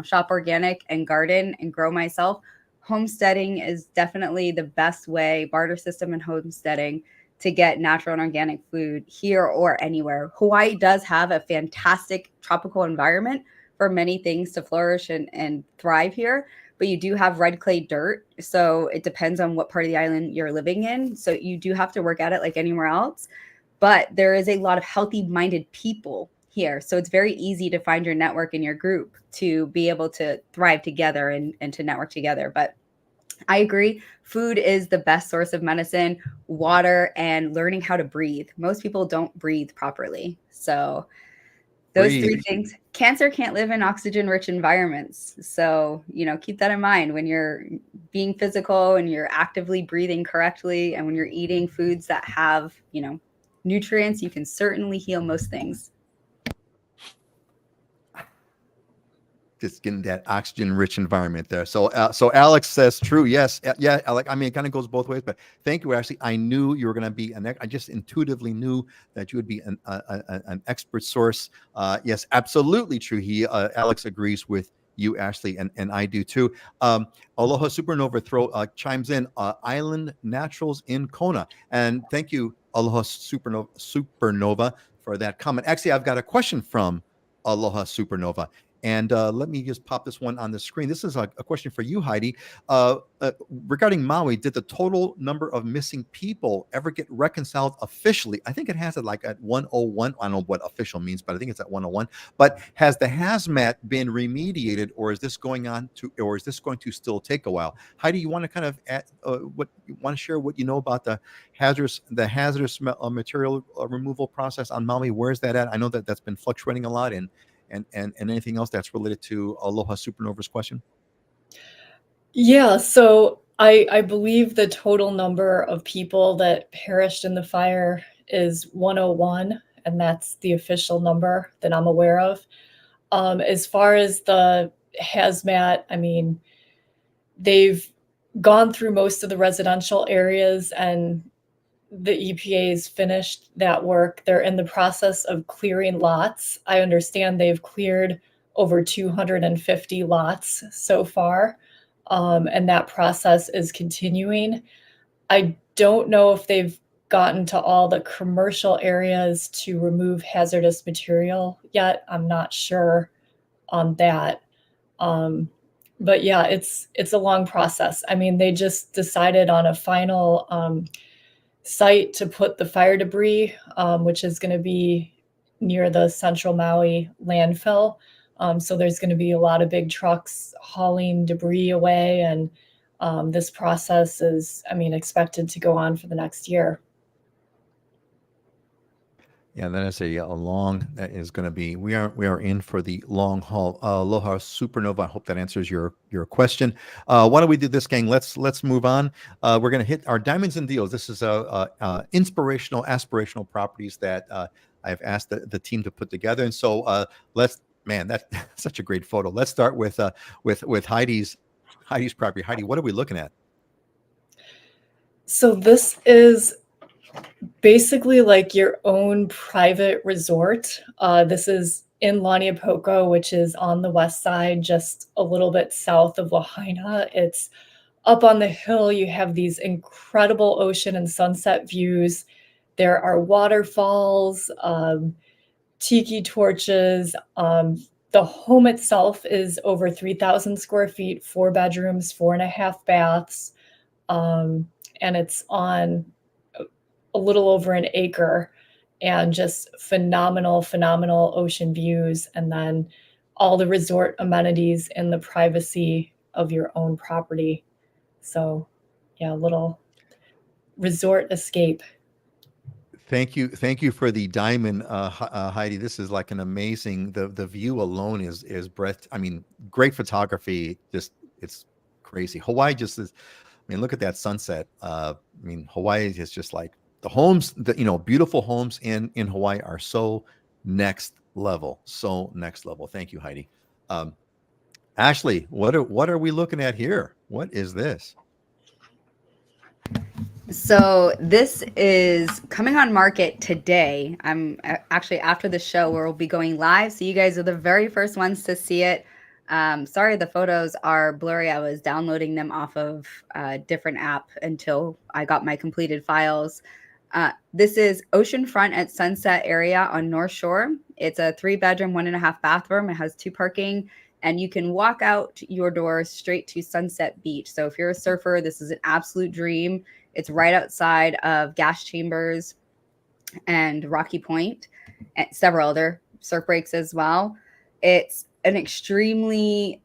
shop organic and garden and grow myself. Homesteading is definitely the best way, barter system and homesteading, to get natural and organic food here or anywhere. Hawaii does have a fantastic tropical environment for many things to flourish and thrive here, but you do have red clay dirt. So it depends on what part of the island you're living in. So you do have to work at it like anywhere else, but there is a lot of healthy minded people here. So it's very easy to find your network and your group to be able to thrive together and to network together. But I agree. Food is the best source of medicine, water, and learning how to breathe. Most people don't breathe properly. So those three things. Cancer can't live in oxygen-rich environments. So, keep that in mind when you're being physical and you're actively breathing correctly, and when you're eating foods that have, nutrients, you can certainly heal most things. Just getting that oxygen-rich environment there. So Alex says true. Yes, yeah, Alex. I mean, it kind of goes both ways, but thank you, Ashley. I knew you were going to be I just intuitively knew that you would be an expert source. Yes, absolutely true. Alex agrees with you, Ashley, and I do too. Aloha Supernova chimes in. Island Naturals in Kona, and thank you, Aloha Supernova, for that comment. Actually, I've got a question from Aloha Supernova. And let me just pop this one on the screen. This is a question for you, Heidi. Regarding Maui, did the total number of missing people ever get reconciled officially? I think it has it like at 101. I don't know what official means, but I think it's at 101. But has the hazmat been remediated, or is this going to still take a while? Heidi, you want to kind of share what you know about the hazardous material removal process on Maui? Where is that at? I know that's been fluctuating a lot, and anything else that's related to Aloha Supernova's question? Yeah, so I believe the total number of people that perished in the fire is 101, and that's the official number that I'm aware of. As far as the hazmat, I mean, they've gone through most of the residential areas, and the EPA's finished that work. They're in the process of clearing lots. I understand they've cleared over 250 lots so far, and that process is continuing. I don't know if they've gotten to all the commercial areas to remove hazardous material yet. I'm not sure on that. But yeah, it's a long process. I mean, they just decided on a final site to put the fire debris, which is going to be near the Central Maui landfill. So there's going to be a lot of big trucks hauling debris away, and This process is, I mean, expected to go on for the next year. Yeah, that is a long, that is going to be, we are in for the long haul. Aloha Supernova. I hope that answers your question. Why don't we do this, gang? Let's move on. We're going to hit our diamonds and deals. This is inspirational, aspirational properties that I've asked the team to put together. And so man, that's such a great photo. Let's start with Heidi's property. Heidi, what are we looking at? So this is basically like your own private resort. This is in Laniapoko, which is on the west side, just a little bit south of Lahaina. It's up on the hill. You have these incredible ocean and sunset views. There are waterfalls, tiki torches. The home itself is over 3,000 square feet, 4 bedrooms, 4.5 baths. And it's on a little over an acre, and just phenomenal ocean views, and then all the resort amenities in the privacy of your own property. So yeah, a little resort escape. Thank you for the diamond, Heidi. This is like an amazing. The view alone is breath. I mean, great photography. Just it's crazy. Hawaii just is. I mean, look at that sunset. I mean, Hawaii is just like the homes. Beautiful homes in Hawaii are so next level. So next level. Thank you, Heidi. Ashliey, what are we looking at here? What is this? So this is coming on market today. I'm actually after the show where we'll be going live. So you guys are the very first ones to see it. Sorry, the photos are blurry. I was downloading them off of a different app until I got my completed files. This is oceanfront at Sunset area on North Shore. It's a 3-bedroom, 1.5 bathroom. It has 2 parking, and you can walk out your door straight to Sunset Beach. So if you're a surfer, this is an absolute dream. It's right outside of Gas Chambers and Rocky Point, and several other surf breaks as well. It's an extremely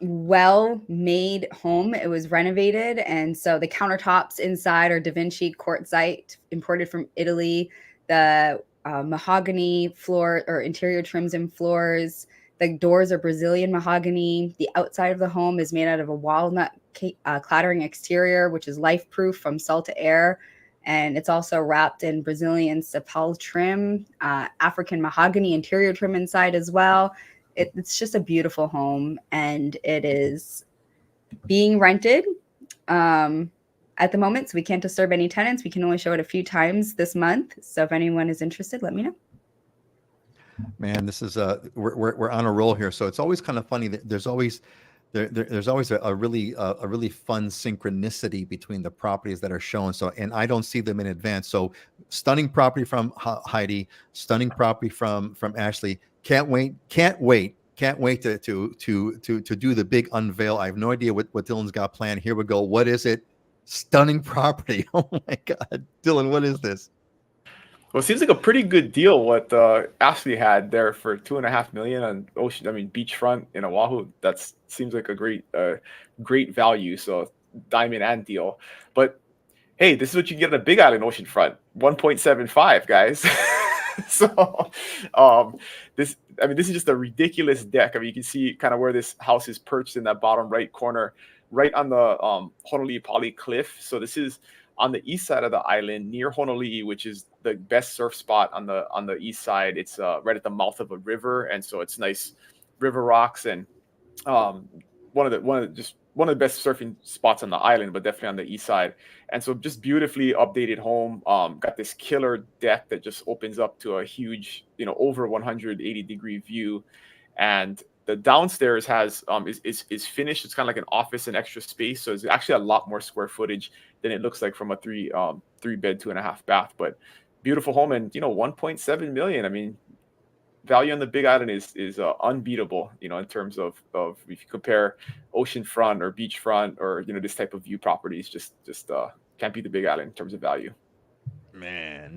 well-made home. It was renovated, and so the countertops inside are Da Vinci quartzite, imported from Italy. The mahogany floor or interior trims and floors. The doors are Brazilian mahogany. The outside of the home is made out of a walnut claddering exterior, which is life-proof from salt to air. And it's also wrapped in Brazilian sapel trim, African mahogany interior trim inside as well. It's just a beautiful home, and it is being rented at the moment. So we can't disturb any tenants. We can only show it a few times this month. So if anyone is interested, let me know. Man, this is we're on a roll here. So it's always kind of funny that there's always a really fun synchronicity between the properties that are shown. So, and I don't see them in advance. So stunning property from Heidi, stunning property from Ashliey. Can't wait to do the big unveil. I have no idea what Dylan's got planned. Here we go. What is it? Stunning property. Oh my God, Dylan, what is this? Well, it seems like a pretty good deal what Ashliey had there for $2.5 million on beachfront in Oahu. That seems like a great value. So diamond and deal. But hey, this is what you get on a Big Island oceanfront, 1.75, guys. So this is just a ridiculous deck. I mean, you can see kind of where this house is perched in that bottom right corner, right on the Honolulu Cliff. So this is on the east side of the island near Honolulu, which is the best surf spot on the east side. It's right at the mouth of a river, and so it's nice river rocks, and one of the best surfing spots on the island, but definitely on the east side. And so just beautifully updated home. Got this killer deck that just opens up to a huge, over 180-degree view, and the downstairs has is finished. It's kind of like an office and extra space, so it's actually a lot more square footage than it looks like from a 3-bed, 2.5 bath. But beautiful home, and 1.7 million. I mean, value on the Big Island is unbeatable. In terms of if you compare oceanfront or beachfront or this type of view properties, just can't beat the Big Island in terms of value. Man,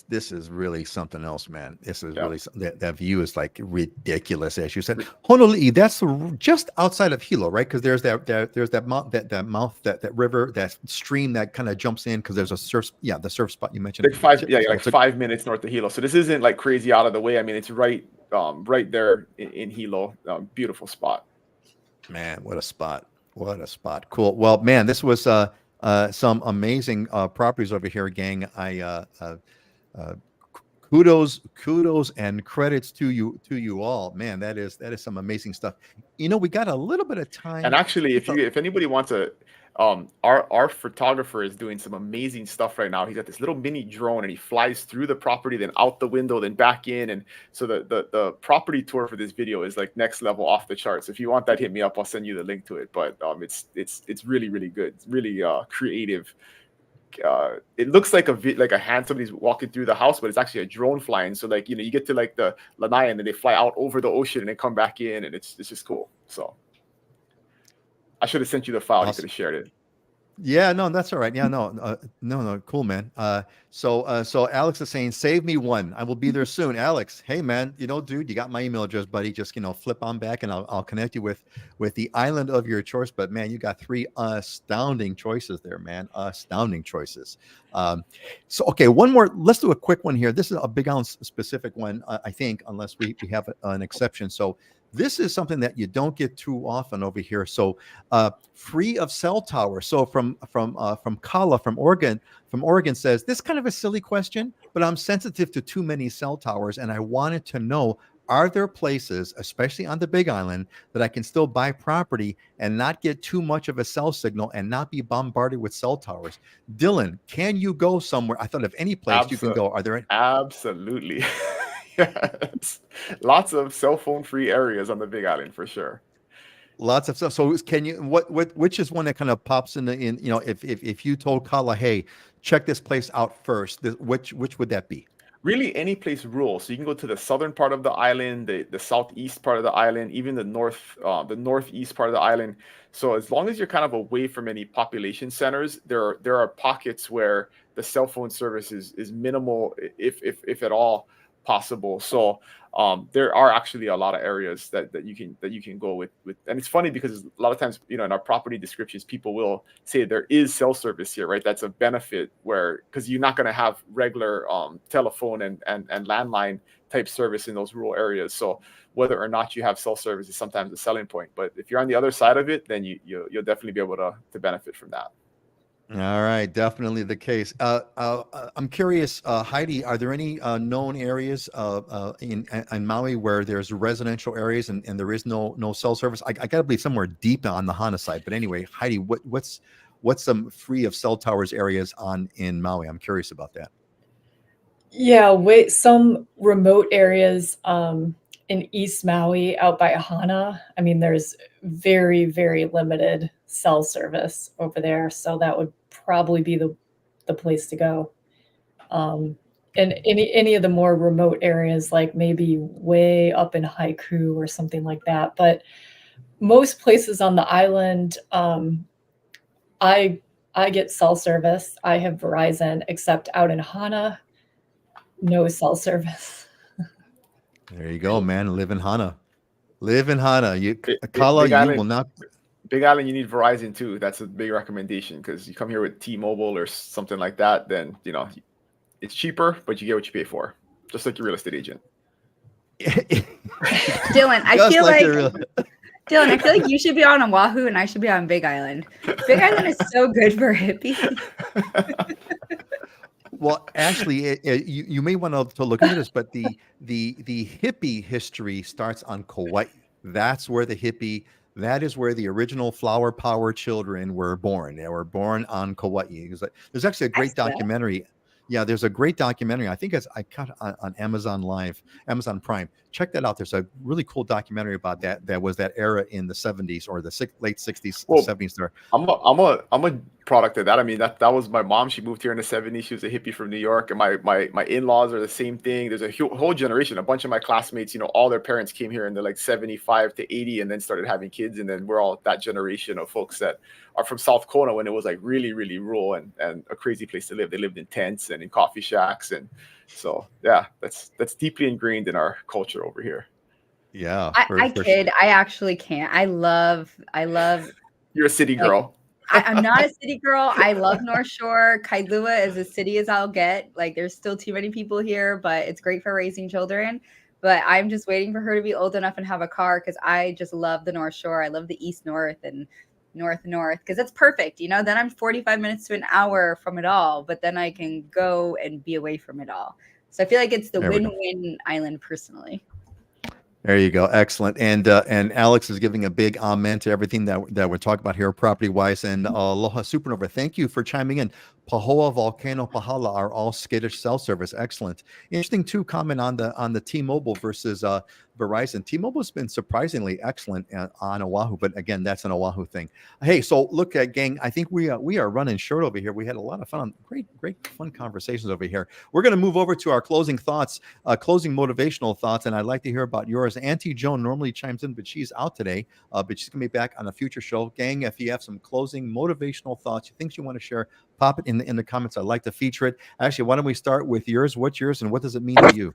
this is really something else, man. This is Yeah. really that view is like ridiculous, as you said. Honolulu, that's just outside of Hilo, right? Because there's that mouth, that river, that stream that kind of jumps in because there's a surf, the surf spot you mentioned. Like 5 minutes north of Hilo. So this isn't like crazy out of the way. I mean, it's right there in Hilo. Beautiful spot. Man, what a spot! What a spot! Cool. Well, man, this was some amazing properties over here, gang. Kudos and credits to you all, man. That is some amazing stuff. We got a little bit of time. And actually, if anybody wants to, our photographer is doing some amazing stuff right now. He's got this little mini drone, and he flies through the property, then out the window, then back in. And so the property tour for this video is like next level, off the charts. If you want that, hit me up. I'll send you the link to it. But it's really, really good. It's really creative. It looks like a hand, somebody's walking through the house, but it's actually a drone flying. So like, you get to like the Lanai, and then they fly out over the ocean and then come back in, and it's just cool. So I should have sent you the file. Awesome. You could have shared it. Yeah, no, that's all right. Yeah, no, cool, man. So Alex is saying, save me one. I will be there soon. Alex, hey, man, dude, you got my email address, buddy. Just, flip on back and I'll connect you with the island of your choice. But man, you got 3 astounding choices there, man. Astounding choices. So, okay, one more. Let's do a quick one here. This is a Big Island specific one, I think, unless we have an exception. So this is something that you don't get too often over here. So free of cell towers. So from Kala from Oregon says, this is kind of a silly question, but I'm sensitive to too many cell towers, and I wanted to know, are there places, especially on the Big Island, that I can still buy property and not get too much of a cell signal and not be bombarded with cell towers? Dylan, can you go somewhere? I thought of any place you can go. Are there any? Absolutely. Yes, lots of cell phone free areas on the Big Island for sure. Lots of stuff. So can you which is one that kind of pops in if you told Kala, hey, check this place out first, which would that be? Really, any place rural. So you can go to the southern part of the island, the southeast part of the island, even the northeast part of the island. So as long as you're kind of away from any population centers, there are pockets where the cell phone service is minimal, if at all possible. So there are actually a lot of areas that you can go with, and it's funny because a lot of times, in our property descriptions, people will say there is cell service here, right? That's a benefit, because you're not going to have regular telephone and landline type service in those rural areas. So whether or not you have cell service is sometimes a selling point, but if you're on the other side of it, then you'll definitely be able to benefit from that. All right, definitely the case. I'm curious, Heidi, are there any known areas in Maui where there's residential areas and there is no cell service? I gotta believe somewhere deep on the Hana side. But anyway, Heidi, what's some free of cell towers areas in Maui? I'm curious about that. Yeah, some remote areas in East Maui out by Hana. I mean, there's very, very limited cell service over there. So that would probably be the place to go. And any of the more remote areas, like maybe way up in Haiku or something like that. But most places on the island, I get cell service. I have Verizon, except out in Hana, no cell service. There you go, man. Live in Hana. Kala, you will not. Big Island, you need Verizon too. That's a big recommendation, because you come here with T-Mobile or something like that, then it's cheaper, but you get what you pay for, just like your real estate agent. Dylan, I feel like you should be on Oahu and I should be on Big Island. Big Island is so good for hippies. Well, Ashliey, you may want to look into this, but the hippie history starts on Kauai. That is where the original flower power children were born. They were born on Kauai. There's actually a great documentary. Yeah, there's a great documentary. I think I caught it on Amazon Prime. Check that out. There's a really cool documentary about that. That was that era in the 70s or the late 60s, 70s. There. I'm a product of that. I mean, that was my mom. She moved here in the 70s. She was a hippie from New York. And my in-laws are the same thing. There's a whole generation. A bunch of my classmates, all their parents came here in the like 75 to 80 and then started having kids. And then we're all that generation of folks that are from South Kona when it was like really, really rural and a crazy place to live. They lived in tents and in coffee shacks. And so, yeah, that's deeply ingrained in our culture over here. Yeah. I kid. I actually can't. I love. You're a city girl. I'm not a city girl. I love North Shore. Kailua is as city as I'll get. Like, there's still too many people here, but it's great for raising children. But I'm just waiting for her to be old enough and have a car because I just love the North Shore. I love the East North and North because it's perfect. Then I'm 45 minutes to an hour from it all, but then I can go and be away from it all. So I feel like it's the win-win island personally. There you go. Excellent. And Alex is giving a big amen to everything that we're talking about here, property wise. And Aloha Supernova, thank you for chiming in. Pahoa, Volcano, Pahala are all skittish cell service. Excellent. Interesting too. Comment on the T-Mobile versus Verizon. T-Mobile's been surprisingly excellent on Oahu, but again, that's an Oahu thing. Hey, so look, gang, I think we are running short over here. We had a lot of fun, great fun conversations over here. We're going to move over to our closing thoughts, closing motivational thoughts, and I'd like to hear about yours. Auntie Joan normally chimes in, but she's out today, but she's going to be back on a future show. Gang, if you have some closing motivational thoughts, things you want to share, pop it in the comments. I'd like to feature it. Actually, why don't we start with yours? What's yours, and what does it mean to you?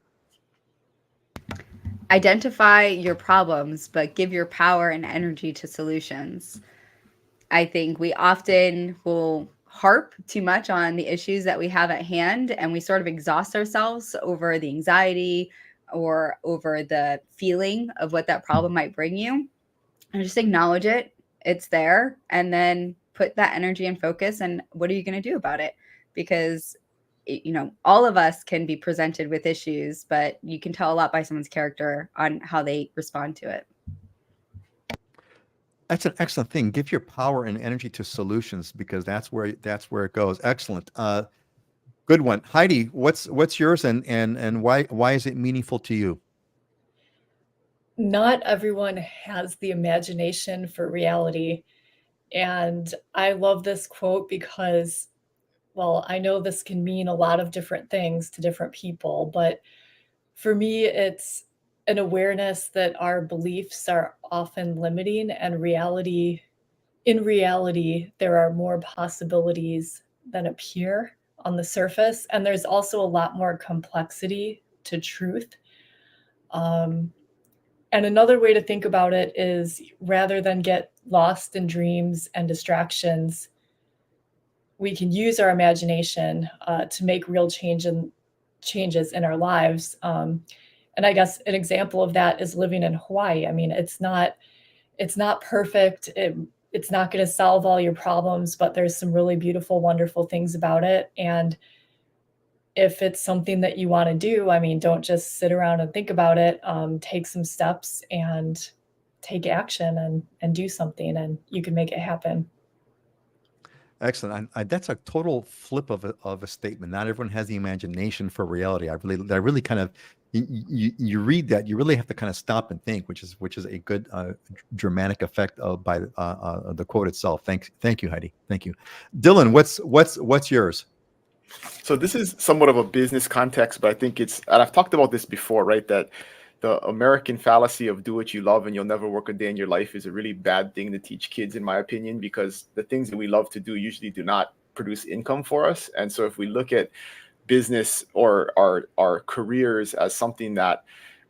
Identify your problems, but give your power and energy to solutions. I think we often will harp too much on the issues that we have at hand, and we sort of exhaust ourselves over the anxiety or over the feeling of what that problem might bring you. And just acknowledge it. It's there. And then put that energy and focus. And what are you going to do about it? Because all of us can be presented with issues, but you can tell a lot by someone's character on how they respond to it. That's an excellent thing. Give your power and energy to solutions, because that's where it goes. Excellent. Good one. Heidi, what's yours and why is it meaningful to you? Not everyone has the imagination for reality. And I love this quote because, well, I know this can mean a lot of different things to different people, but for me, it's an awareness that our beliefs are often limiting, and in reality, there are more possibilities than appear on the surface. And there's also a lot more complexity to truth. And another way to think about it is, rather than get lost in dreams and distractions, we can use our imagination to make real changes in our lives. And I guess an example of that is living in Hawaii. I mean, it's not perfect. It's not going to solve all your problems, but there's some really beautiful, wonderful things about it. And if it's something that you want to do, I mean, don't just sit around and think about it. Take some steps and take action and do something, and you can make it happen. Excellent. That's a total flip of a statement. Not everyone has the imagination for reality. I really kind of, you read that, you really have to kind of stop and think, which is a good dramatic effect by the quote itself. Thank you, Heidi. Thank you, Dylan. What's yours? So this is somewhat of a business context, but I think and I've talked about this before, right? That the American fallacy of do what you love and you'll never work a day in your life is a really bad thing to teach kids, in my opinion, because the things that we love to do usually do not produce income for us. And so if we look at business or our careers as something that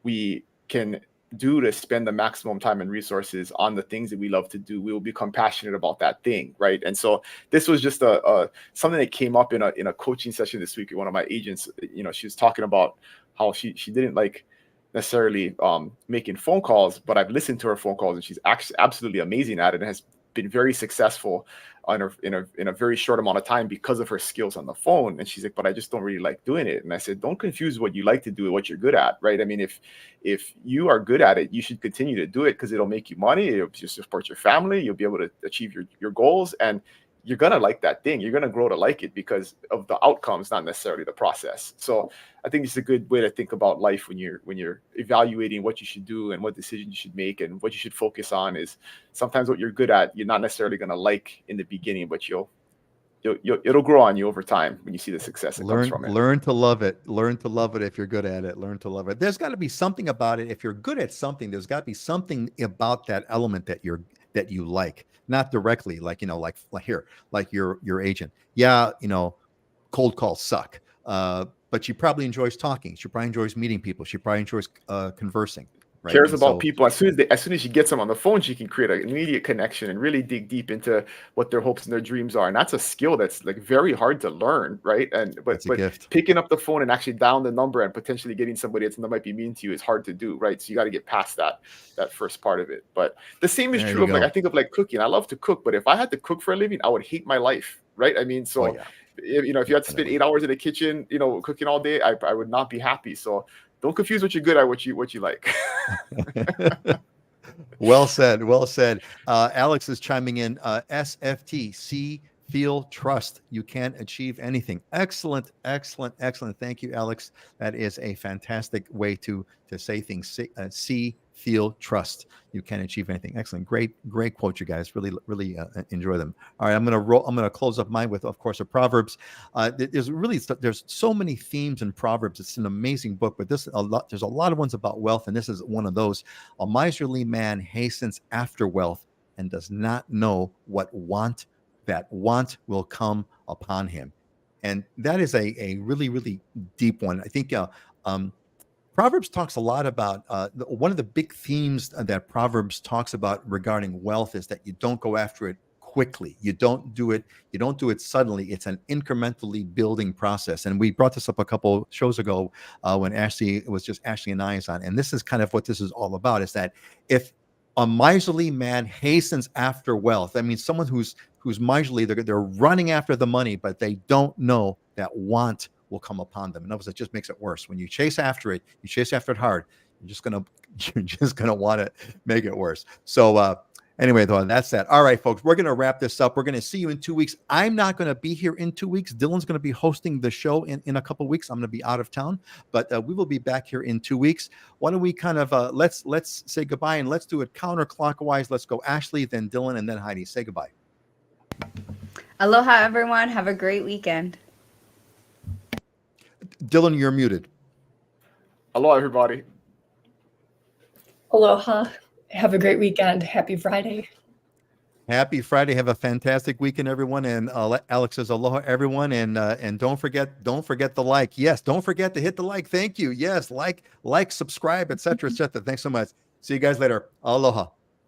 we can do to spend the maximum time and resources on the things that we love to do, we will become passionate about that thing, right? And so this was just something that came up in a coaching session this week with one of my agents. She was talking about how she didn't like necessarily making phone calls, but I've listened to her phone calls and she's absolutely amazing at it and has been very successful in a very short amount of time because of her skills on the phone. And she's like, but I just don't really like doing it. And I said, don't confuse what you like to do with what you're good at, right? I mean, if you are good at it, you should continue to do it because it'll make you money. It'll just support your family. You'll be able to achieve your goals, and you're going to like that thing. You're going to grow to like it because of the outcomes, not necessarily the process. So I think it's a good way to think about life when you're evaluating what you should do and what decisions you should make and what you should focus on. Is sometimes what you're good at, you're not necessarily going to like in the beginning, but you'll it'll grow on you over time when you see the success that comes from it. Learn to love it. Learn to love it if you're good at it. Learn to love it. There's got to be something about it. If you're good at something, there's got to be something about that element that you like, not directly, like, like here, like your agent. Yeah, cold calls suck. But she probably enjoys talking. She probably enjoys meeting people. She probably enjoys conversing. Right? Cares about people. As soon as she gets them on the phone, she can create an immediate connection and really dig deep into what their hopes and their dreams are. And that's a skill that's like very hard to learn, right? But picking up the phone and actually dialing the number and potentially getting somebody that might be mean to you is hard to do, right? So you got to get past that first part of it. But the same is true of I think of like cooking. I love to cook, but if I had to cook for a living, I would hate my life, right? I mean, so if you had to spend 8 hours in the kitchen, cooking all day, I would not be happy. So don't confuse what you're good at, what you like. Well said. Well said. Alex is chiming in. SFT, see, feel, trust. You can achieve anything. Excellent, excellent, excellent. Thank you, Alex. That is a fantastic way to say things. See, feel, trust. You can achieve anything. Excellent. Great quote, you guys. Really, really enjoy them. All right, I'm gonna close up mine with, of course, a Proverbs. There's so many themes in Proverbs. It's an amazing book, but there's a lot of ones about wealth, and this is one of those. A miserly man hastens after wealth and does not know that want will come upon him. And that is a really, really deep one. I think Proverbs talks a lot about one of the big themes that Proverbs talks about regarding wealth is that you don't go after it quickly. You don't do it suddenly. It's an incrementally building process. And we brought this up a couple shows ago when Ashliey and I is on. And this is kind of what this is all about, is that if a miserly man hastens after wealth, that means someone who's miserly, they're running after the money, but they don't know that want will come upon them. In other words, it just makes it worse. When you chase after it hard, you're just gonna want to make it worse. So anyway, though, that's that. All right, folks, we're gonna wrap this up. We're gonna see you in 2 weeks. I'm not gonna be here in 2 weeks. Dylan's gonna be hosting the show in a couple of weeks. I'm gonna be out of town, but we will be back here in 2 weeks. Why don't we kind of let's say goodbye, and let's do it counterclockwise. Let's go Ashliey, then Dylan, and then Heidi. Say goodbye. Aloha, everyone. Have a great weekend. Dylan, you're muted. Aloha, everybody. Aloha. Have a great weekend. Happy Friday. Happy Friday. Have a fantastic weekend, everyone. And Alex says aloha, everyone. And don't forget the like. Yes, don't forget to hit the like. Thank you. Yes, like, subscribe, etc., etc. Thanks so much. See you guys later. Aloha.